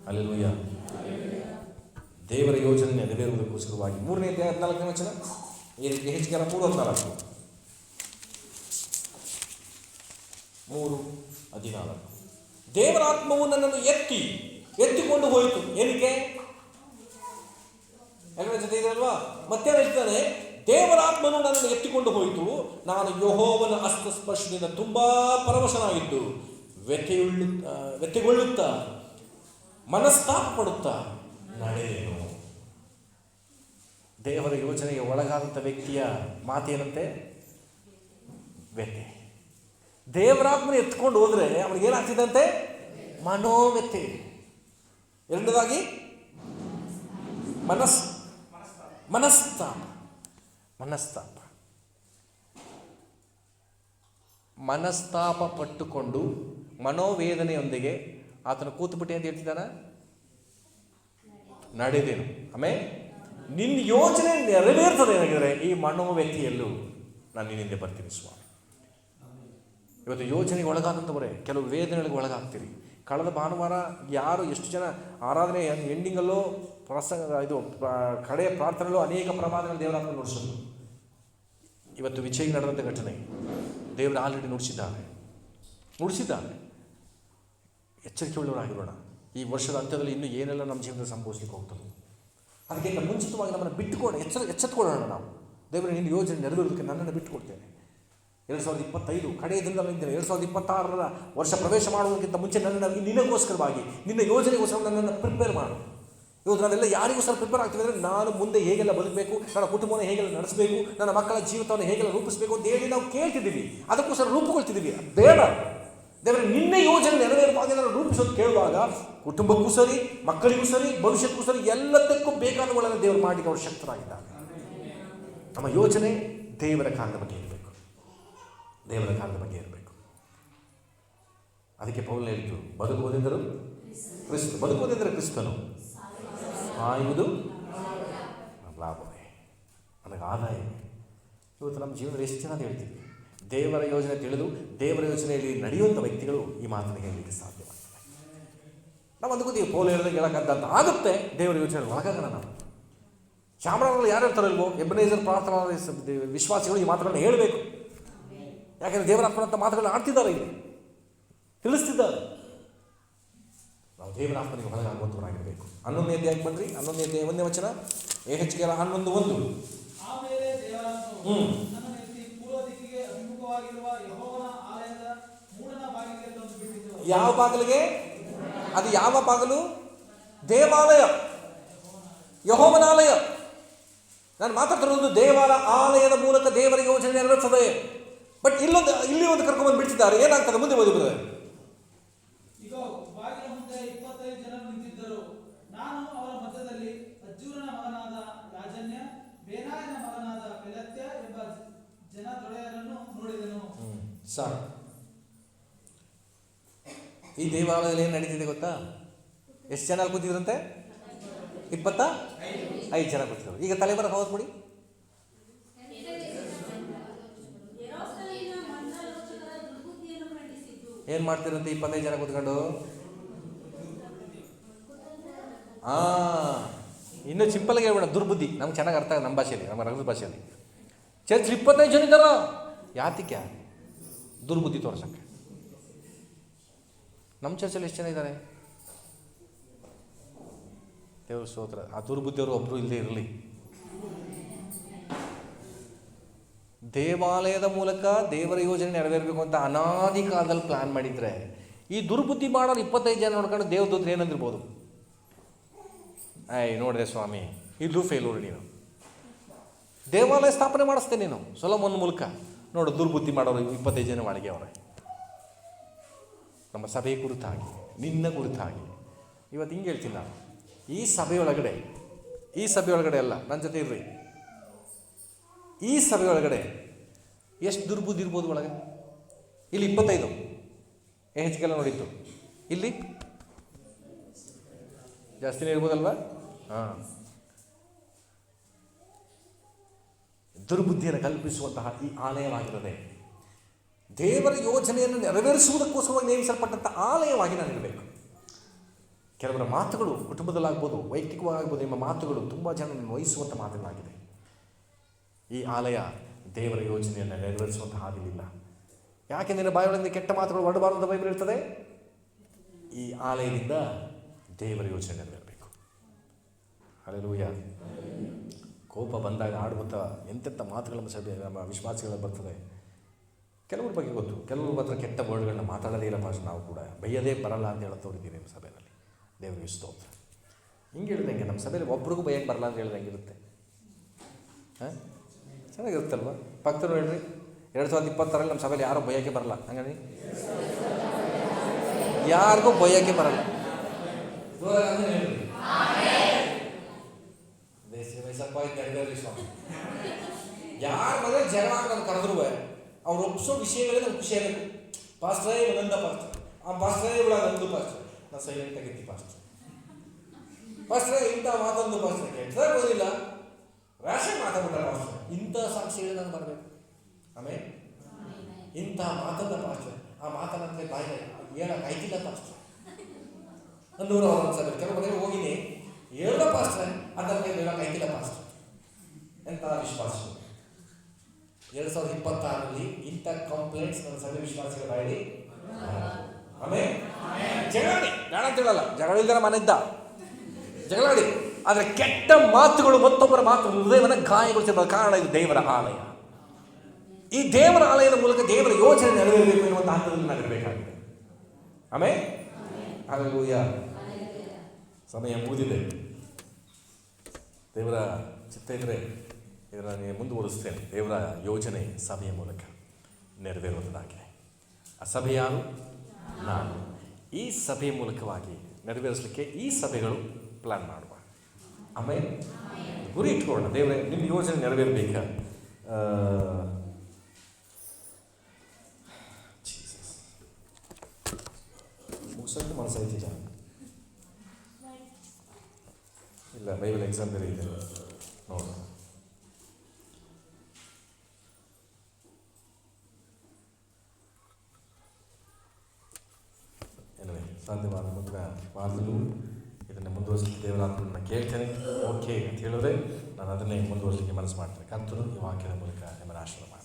ಹಲ್ಲೆಲೂಯಾ. ದೇವರ ಯೋಜನೆ ನೆರವೇರುವುದಕ್ಕೋಸ್ಕರವಾಗಿ 3ನೇ ಅಧ್ಯಾಯ 14ನೇ ವಚನ, ಯೆಹೆಜ್ಕೇಲ 3:14. 3:14. ದೇವರಾತ್ಮವು ನನ್ನನ್ನು ಎತ್ತಿಕೊಂಡು ಹೋಯಿತು. ಏನಕ್ಕೆ? ಎಲ್ಲರ ಜೊತೆ ಇದಲ್ವಾ? ಮತ್ತೆ ಹೇಳ್ತಾನೆ, ದೇವರಾತ್ಮನು ನನ್ನನ್ನು ಎತ್ತಿಕೊಂಡು ಹೋಯಿತು. ನಾನು ಯೆಹೋವನ ಹಸ್ತಸ್ಪರ್ಶದಿಂದ ತುಂಬಾ ಪರವಶನಾಗಿದ್ದು ವ್ಯಥೆಗೊಳ್ಳುತ್ತಾ ಮನಸ್ತಾಪ ಪಡುತ್ತಾ ನಡೆದೆನು. ದೇವರ ಯೋಜನೆಗೆ ಒಳಗಾದಂಥ ವ್ಯಕ್ತಿಯ ಮಾತೇನಂತೆ? ವ್ಯಥೆ. ದೇವರಾತ್ಮನ ಎತ್ಕೊಂಡು ಹೋದರೆ ಅವನಿಗೇನಾಗ್ತಿದಂತೆ? ಮನೋವ್ಯಥೆ. ಎರಡನೇದಾಗಿ ಮನಸ್ತಾಪ ಪಟ್ಟುಕೊಂಡು ಮನೋವೇದನೆಯೊಂದಿಗೆ ಆತನ ಕೂತುಬಿಟ್ಟೆ ಅಂತ ಹೇಳ್ತಿದ್ದಾನ, ನಡೆದೇನು. ಆಮೇಲೆ ನಿನ್ನ ಯೋಜನೆ ನೆರವೇರ್ತದೆ ಏನಾಗಿದ್ರೆ ಈ ಮನೋವ್ಯಥೆಯಲ್ಲೂ ನಾನು ನಿನ್ನಿಂದ ಬರ್ತೀನಿ ಸ್ವಾಮಿ. ಇವತ್ತು ಯೋಜನೆಗೆ ಒಳಗಾದಂಥವರೇ ಕೆಲವು ವೇದನೆಗಳಿಗೆ ಒಳಗಾಗ್ತೀರಿ. ಕಳೆದ ಭಾನುವಾರ ಎಷ್ಟು ಜನ ಆರಾಧನೆ ಎಂಡಿಂಗಲ್ಲೋ ಕಡೆಯ ಪ್ರಾರ್ಥನೆಯಲ್ಲೋ ಅನೇಕ ಪ್ರಮಾದಗಳು ದೇವರಾತ್ಮ ನುಡಿಸೋದು. ಇವತ್ತು ವಿಜಯ್ ನಡೆದಂಥ ಘಟನೆ ದೇವರು ಆಲ್ರೆಡಿ ನುಡಿಸಿದ್ದಾರೆ. ಎಚ್ಚರಿಕೆ ಉಳ್ಳವರಾಗಿರೋಣ. ಈ ವರ್ಷದ ಅಂತ್ಯದಲ್ಲಿ ಇನ್ನೂ ಏನೆಲ್ಲ ನಮ್ಮ ಜೀವನದಲ್ಲಿ ಸಂಭವಿಸ್ಲಿಕ್ಕೆ ಹೋಗ್ತದೆ, ಅದಕ್ಕಿಂತ ಮುಂಚಿತವಾಗಿ ನಮ್ಮನ್ನು ಬಿಟ್ಟುಕೊಂಡು ಎಚ್ಚೆತ್ತುಕೊಳ್ಳೋಣ. ನಾವು ದೇವರ ನಿನ್ನ ಯೋಜನೆ ನೆರವೇರೋದಕ್ಕೆ ನನ್ನನ್ನು ಬಿಟ್ಟುಕೊಡ್ತೇನೆ. 2025 ಕಡೆಯ ದಿನದಲ್ಲಿದ್ದೇನೆ. 2026 ವರ್ಷ ಪ್ರವೇಶ ಮಾಡುವುದಕ್ಕಿಂತ ಮುಂಚೆ ನಿನಗೋಸ್ಕರವಾಗಿ, ನಿನ್ನ ಯೋಜನೆಗೋಸ್ಕರ ನನ್ನನ್ನು ಪ್ರಿಪೇರ್ ಮಾಡು. ಇವತ್ತು ನಾವೆಲ್ಲ ಯಾರಿಗೋಸ್ಕರ ಪ್ರಿಪೇರ್ ಆಗ್ತೀವಿ ಅಂದರೆ, ನಾನು ಮುಂದೆ ಹೇಗೆಲ್ಲ ಬದುಕಬೇಕು, ನನ್ನ ಕುಟುಂಬವನ್ನು ಹೇಗೆಲ್ಲ ನಡೆಸಬೇಕು, ನನ್ನ ಮಕ್ಕಳ ಜೀವಿತವನ್ನು ಹೇಗೆಲ್ಲ ರೂಪಿಸಬೇಕು ಅಂತ ಹೇಳಿ ನಾವು ಕೇಳ್ತಿದ್ದೀವಿ. ಅದಕ್ಕೋಸ್ಕರ ರೂಪುಗೊಳ್ತಿದ್ದೀವಿ. ಬೇಡ, ದೇವರ ನಿನ್ನ ಯೋಜನೆ ನೆರವೇರುವಾಗ ನಾನು ರೂಪಿಸೋದು ಕೇಳುವಾಗ ಕುಟುಂಬಕ್ಕೂ ಸರಿ, ಮಕ್ಕಳಿಗೂ ಸರಿ, ಭವಿಷ್ಯಕ್ಕೂ ಸರಿ, ಎಲ್ಲದಕ್ಕೂ ಬೇಕಾದವುಗಳನ್ನು ದೇವರು ಮಾಡಿ ಅವರು ಶಕ್ತರಾಗಿದ್ದಾರೆ. ನಮ್ಮ ಯೋಜನೆ ದೇವರ ಕಾರಣದ ಬಗ್ಗೆ ಇರಬೇಕು. ಅದಕ್ಕೆ ಪೌಲ್ ಹೇಳಿದ್ರು, ಬದುಕುವುದೆಂದರೆ ಕ್ರಿಸ್ತನು, ಸಾಯುವುದು ಲಾಭವೇ, ನನಗೆ ಆದಾಯವೇ. ಇವತ್ತು ನಮ್ಮ ಜೀವನದಲ್ಲಿ ಎಷ್ಟು ಜನ ಹೇಳ್ತೀವಿ, ದೇವರ ಯೋಜನೆ ತಿಳಿದು ದೇವರ ಯೋಜನೆಯಲ್ಲಿ ನಡೆಯುವಂಥ ವ್ಯಕ್ತಿಗಳು ಈ ಮಾತನ್ನು ಹೇಳಲಿಕ್ಕೆ ಸಾಧ್ಯವಾಗ್ತದೆ. ನಾವು ಅಂದ್ಕೋತೀವಿ ಪೌಲ್ ಹೇಳಿದಾಗ ಹೇಳೋಕ್ಕಂತ ಆಗುತ್ತೆ. ದೇವರ ಯೋಜನೆ ಒಳಗಾಗೋಣ. ನಾವು ಚಾಮರಾಜನಲ್ಲಿ ಯಾರು ಹೇಳ್ತಾರಲ್ವೋ, ಎಬನೇಜರ್ ಪ್ರಾರ್ಥನಾ ವಿಶ್ವಾಸಿಗಳು ಈ ಮಾತುಗಳನ್ನು ಹೇಳಬೇಕು. ಯಾಕೆಂದರೆ ದೇವರಾತ್ಮನಂಥ ಮಾತುಗಳನ್ನು ಆಡ್ತಿದ್ದಾರೆ, ಇಲ್ಲಿ ತಿಳಿಸ್ತಿದ್ದಾರೆ. ನಾವು ದೇವರಾತ್ಮನಿಗೆ ಹೊರಗಾಗುವಂಥವರಾಗಿರಬೇಕು. 11ನೇ ಅಧ್ಯಾಯಕ್ಕೆ ಬಂದ್ರಿ. 11ನೇ ಅಧ್ಯಾಯ 1ನೇ ವಚನ, ಯೆಹೆಜ್ಕೇಲ 11:1. ಆಮೇಲೆ ದೇವರಾತ್ಮವು ನನ್ನನ್ನು ಎತ್ತಿ ಪೂರ್ವ ದಿಕ್ಕಿಗೆ ಅಭಿಮುಖವಾಗಿರುವ ಯೆಹೋವನ ಆಲಯದ ಮೂಡಣ ಬಾಗಿಲಿಗೆ ತಂದು ಬಿಟ್ಟಿತು. ಯಾವ ಬಾಗಿಲಿಗೆ? ಅದು ಯಾವ ಬಾಗಿಲು? ದೇವಾಲಯ, ಯೆಹೋವನ ಆಲಯ. ನಾನು ಮಾತಾಡ್ತಿರೋದು ದೇವರ ಆಲಯದ ಮೂಲಕ ದೇವರ ಯೋಜನೆ ನೆರವೇರ್ತದೆ. ಬಟ್ ಇಲ್ಲಿ ಒಂದು ಕರ್ಕೊಂಡ್ಬಂದು ಬಿಡ್ತಿದ್ದಾರೆ. ಏನಾಗ್ತದೆ ಮುಂದೆ ಓದಿಬಿಡ್ತಾರೆ. ಈಗ ಬಾಗಿಲ ಮುಂದೆ 25 ಜನರು ನಿಂತಿದ್ದರು. ನಾನು ಅವರ ಮಧ್ಯದಲ್ಲಿ ಅಜ್ಜೂರನ ಮಗನಾದ ಯಾಜನ್ಯ, ಬೇನಾಯನ ಮಗನಾದ ಪೆಲತ್ಯ ಎಂಬ ಜನದೊಡೆಯರನ್ನು ನೋಡಿದೆನು. ಸಾಕು. ಈ ದೇವಾಲಯದಲ್ಲಿ ಏನು ನಡೀತಿದೆ ಗೊತ್ತಾ? ಎಷ್ಟು ಜನ ಕೂತಿದ್ರಂತೆ? 25 ಜನ ಕೂತಿದ್ರು. ಈಗ ತಲೆಬರ ಹೋದ್ಬಿಡಿ. ಏನು ಮಾಡ್ತಿರಂತೆ 25 ಜನ ಕೂತ್ಕೊಂಡು? ಇನ್ನೂ ಸಿಂಪಲ್ಗೆ ಹೇಳ್ಬೇಡ, ದುರ್ಬುದ್ಧಿ. ನಮ್ಗೆ ಚೆನ್ನಾಗಿ ಅರ್ಥ ಆಗ ನಮ್ಮ ಭಾಷೆಯಲ್ಲಿ, ನಮ್ಮ ರಗದ ಭಾಷೆಯಲ್ಲಿ. ಚರ್ಚ್ 25 ಜನ ಇದ್ದಾರ. ಯಾತಿಕ್ಕೆ? ದುರ್ಬುದ್ಧಿ ತೋರ್ಸಕ್ಕೆ. ನಮ್ಮ ಚರ್ಚಲ್ಲಿ ಎಷ್ಟು ಜನ ಇದ್ದಾರೆ? ದೇವ್ರ ಸ್ತೋತ್ರ. ಆ ದುರ್ಬುದ್ಧಿಯವರು ಒಬ್ಬರು ಇಲ್ಲದೆ ಇರಲಿ. ದೇವಾಲಯದ ಮೂಲಕ ದೇವರ ಯೋಜನೆ ನೆರವೇರಬೇಕು ಅಂತ ಅನಾದಿ ಕಾಲದಲ್ಲಿ ಪ್ಲ್ಯಾನ್ ಮಾಡಿದರೆ, ಈ ದುರ್ಬುದ್ಧಿ ಮಾಡೋರು 25 ಜನ ನೋಡ್ಕೊಂಡು ದೇವದೂತರು ಏನಂದಿರ್ಬೋದು, ನೋಡಿದೆ ಸ್ವಾಮಿ ಇಲ್ಲೂ ಫೇಲೂರು, ನೀನು ದೇವಾಲಯ ಸ್ಥಾಪನೆ ಮಾಡಿಸ್ತೇನೆ ನೀನು ಸೊಲೊಮೋನ್ ಮೂಲಕ. ನೋಡು ದುರ್ಬುದ್ಧಿ ಮಾಡೋರು 25 ಜನ ಒಳಗೆ ಅವರೇ. ನಮ್ಮ ಸಭೆ ಕುರಿತಾಗಿ, ನಿನ್ನ ಕುರಿತಾಗಿ ಇವತ್ತು ಹಿಂಗೆ ಹೇಳ್ತೀನಿ ನಾನು, ಈ ಸಭೆಯೊಳಗಡೆ ಅಲ್ಲ, ನನ್ನ ಜೊತೆ ಇರ್ರಿ, ಈ ಸಭೆಯೊಳಗಡೆ ಎಷ್ಟು ದುರ್ಬುದ್ಧಿ ಇರ್ಬೋದು ಒಳಗೆ? ಇಲ್ಲಿ 25 ಹೆಚ್ಚಿಗೆಲ್ಲ ನೋಡಿದ್ದು, ಇಲ್ಲಿ ಜಾಸ್ತಿನೇ ಇರ್ಬೋದಲ್ವಾ? ಹಾಂ, ದುರ್ಬುದ್ಧಿಯನ್ನು ಕಲ್ಪಿಸುವಂತಹ ಈ ಆಲಯವಾಗಿರದೆ ದೇವರ ಯೋಜನೆಯನ್ನು ನೆರವೇರಿಸುವುದಕ್ಕೋಸ್ಕರವಾಗಿ ನೇಮಿಸಲ್ಪಟ್ಟಂಥ ಆಲಯವಾಗಿ ನಾನಿರಬೇಕು. ಕೆಲವರ ಮಾತುಗಳು ಕುಟುಂಬದಲ್ಲಾಗ್ಬೋದು, ವೈಯಕ್ತಿಕವಾಗ್ಬೋದು, ನಿಮ್ಮ ಮಾತುಗಳು ತುಂಬ ಜನರನ್ನು ನೋಯಿಸುವಂಥ ಮಾತುಗಳಾಗಿದೆ. ಈ ಆಲಯ ದೇವರ ಯೋಜನೆಯನ್ನು ನೆರವೇರಿಸುವಂಥ ಹಾದಿಲಿಲ್ಲ. ಯಾಕೆ ನಿನ್ನ ಬಾಯಿಯೊಳಗಿಂದ ಕೆಟ್ಟ ಮಾತುಗಳು ಹೊರಡಬಾರದು ಬೈಬಲ್ ಇರ್ತದೆ? ಈ ಆಲಯದಿಂದ ದೇವರ ಯೋಜನೆ ನೆರವೇರಬೇಕು. ಹಲ್ಲೆಲೂಯಾ. ಕೋಪ ಬಂದಾಗ ಆಡುವಂಥ ಎಂತೆಂಥ ಮಾತುಗಳ ನಮ್ಮ ವಿಶ್ವಾಸಿಗಳ ಬರ್ತದೆ. ಕೆಲವ್ರ ಬಗ್ಗೆ ಗೊತ್ತು, ಕೆಲವ್ರ ಹತ್ರ ಕೆಟ್ಟ ವರ್ಡ್ಗಳನ್ನ ಮಾತಾಡೋದೇ ಇಲ್ಲ ಪಾಸ್. ನಾವು ಕೂಡ ಬೈಯದೇ ಬರಲ್ಲ ಅಂತ ಹೇಳೋರಿದ್ದೀವಿ ನಮ್ಮ ಸಭೆಯಲ್ಲಿ. ದೇವರಿಗೆ ಸ್ತೋತ್ರ. ಹಿಂಗೆ ಹೇಳ್ದಂಗೆ ನಮ್ಮ ಸಭೆಯಲ್ಲಿ ಒಬ್ರಿಗೂ ಬೈಯಕ್ಕೆ ಬರಲ್ಲ ಅಂತ ಹೇಳ್ದಂಗೆ ಇರುತ್ತೆ. ಹಾಂ, ಚೆನ್ನಾಗಿರುತ್ತಲ್ವ? ಪಕ್ಕದವ್ರು ಹೇಳ್ರಿ, 2020 ನಮ್ಮ ಸಭೆಯಲ್ಲಿ ಯಾರೂ ಬೈಯೋಕ್ಕೆ ಬರಲ್ಲ. ಹಂಗಾಗಿ ಯಾರಿಗೂ ಬೈಯೋಕ್ಕೆ ಬರಲ್ಲ. ವಯಸ್ಸಪ್ಪ ನೆರವೇರಲಿ ಸ್ವಾಮಿ. ಯಾರ ಮನೆ ಜಗಳ ನಾನು ಕರೆದ್ರು ಅವ್ರು ಒಪ್ಪಿಸೋ ವಿಷಯಗಳೇ ನಮ್ಗೆ ಖುಷಿ ಆಗಬೇಕು. ಪಾಸ್ಟ್ರೇ ಒಂದೊಂದ ಪಾಸ್ಟರ್, ಆ ಪಾಸ್ಟ್ರೇ ಇವಳ ನಂದು ಪಾಸ್ಟರ್, ನಾನು ಸೈಲೆಂಟ್ ಆಗಿರ್ತೀವಿ ಪಾಸ್ಟ್ರೇ ಇಂಥ ಮಾತೊಂದು ಪಾಸ್ಟ್ರೇ ಕೆಟ್ಟದಾಗ ಬಂದಿಲ್ಲ, ರಾಶಿ ಮಾತಾಡ್ಬಿಟ್ಟಾರೆ ಪಾಸ್ಟ್ರೇ, ಇಂಥ ಸಾಕ್ಷಿಗಳು ನಾನು ಬರಬೇಕು. ಆಮೇಲೆ ಇಂಥ ಮಾತನ್ನ ಪಾಸ್ಟ್ರೇ, ಆ ಮಾತನ್ನಂತೆ ಬಾಯಿ ಹೇಳಕ್ಕೆ ಆಯ್ತಿಲ್ಲ ಪಾಸ್ಟ್ರೇ ಅನ್ನೂರು ಅವ್ರ ಅನ್ಸಲ್ಲ. ಕೆಲವು ಮನೆಗೆ ಹೋಗಿನಿ, ಹೇಳೋ ಪಾಸ್ಟ್ರೇ ಅದನ್ನ ಹೇಳಕ್ಕೆ ಆಯ್ತಿಲ್ಲ ಪಾಸ್ಟ್ರೇ. ಎಂಥ ವಿಶ್ವಾಸ! 2026 ಇಂಥ ಕಂಪ್ಲೇಂಟ್ಸ್ ನನ್ನ ಸಭೆ ವಿಶ್ವಾಸಿಗಳ ಬಾಯಿಲಿ. ಆಮೇಲೆ ಜಗಳಾಡಿ, ಬೇಡ ಅಂತ ಹೇಳಲ್ಲ, ಜಗಳ ಇಲ್ದಾರ ಮನೆ ಇದ್ದ ಜಗಳಾಡಿ, ಆದರೆ ಕೆಟ್ಟ ಮಾತುಗಳು ಮತ್ತೊಬ್ಬರ ಮಾತು ಹೃದಯವನ್ನು ಗಾಯಗೊಳಿಸಿದ ಕಾರಣ ಇದು ದೇವರ ಆಲಯ. ಈ ದೇವರ ಆಲಯದ ಮೂಲಕ ದೇವರ ಯೋಜನೆ ನೆರವೇರಬೇಕು ಎನ್ನುವಂಥ ಹಂತದಲ್ಲಿ ನಾವಿರಬೇಕಾಗಿದೆ. ಆಮೇಲೆ ಹಲ್ಲೆಲೂಯಾ. ಸಮಯ ಮುಗಿದಿದೆ. ದೇವರ ಚಿತ್ತ ಇದ್ದರೆ ಇದನ್ನು ಮುಂದುವರಿಸ್ತೇನೆ. ದೇವರ ಯೋಜನೆ ಸಭೆಯ ಮೂಲಕ ನೆರವೇರುವುದಾಗಿದೆ. ಆ ಸಭೆ ಯಾರು? ನಾನು. ಈ ಸಭೆಯ ಮೂಲಕವಾಗಿ ನೆರವೇರಿಸಲಿಕ್ಕೆ ಈ ಸಭೆಗಳು ಪ್ಲ್ಯಾನ್ ಮಾಡುವ. ಆಮೇಲೆ ಗುರಿ ಇಟ್ಕೊಳ್ಳೋಣ. ದೇವರೇ ನಿಮ್ಮ ಯೋಜನೆ ನೆರವೇರಬೇಕ. ಮುಗಿಸೋಕ್ಕೆ ಮನಸ್ಸಾಯ್ತಿದ್ದ ಇಲ್ಲ, ಬೈಬಲ್ ಎಕ್ಸಾಮ್ ಬೇರೆ ಇದೆ ನೋಡೋಣ. ಸಾಧ್ಯವಾದ ವಾರದಲ್ಲೂ ಇದನ್ನು ಮುಂದುವರಿಸಲಿಕ್ಕೆ ದೇವರಾತ್ಮನ ಕೇಳ್ತೇನೆ. ಓಕೆ ಅಂತ ಹೇಳಿದ್ರೆ ನಾನು ಅದನ್ನೇ ಮುಂದುವರಿಸಲಿಕ್ಕೆ ಮನಸ್ಸು ಮಾಡ್ತೇನೆ. ಕರ್ತನು ಈ ವಾಕ್ಯದ ಮೂಲಕ ನಿಮ್ಮನ್ನು ಆಶೀರ್ವಾದ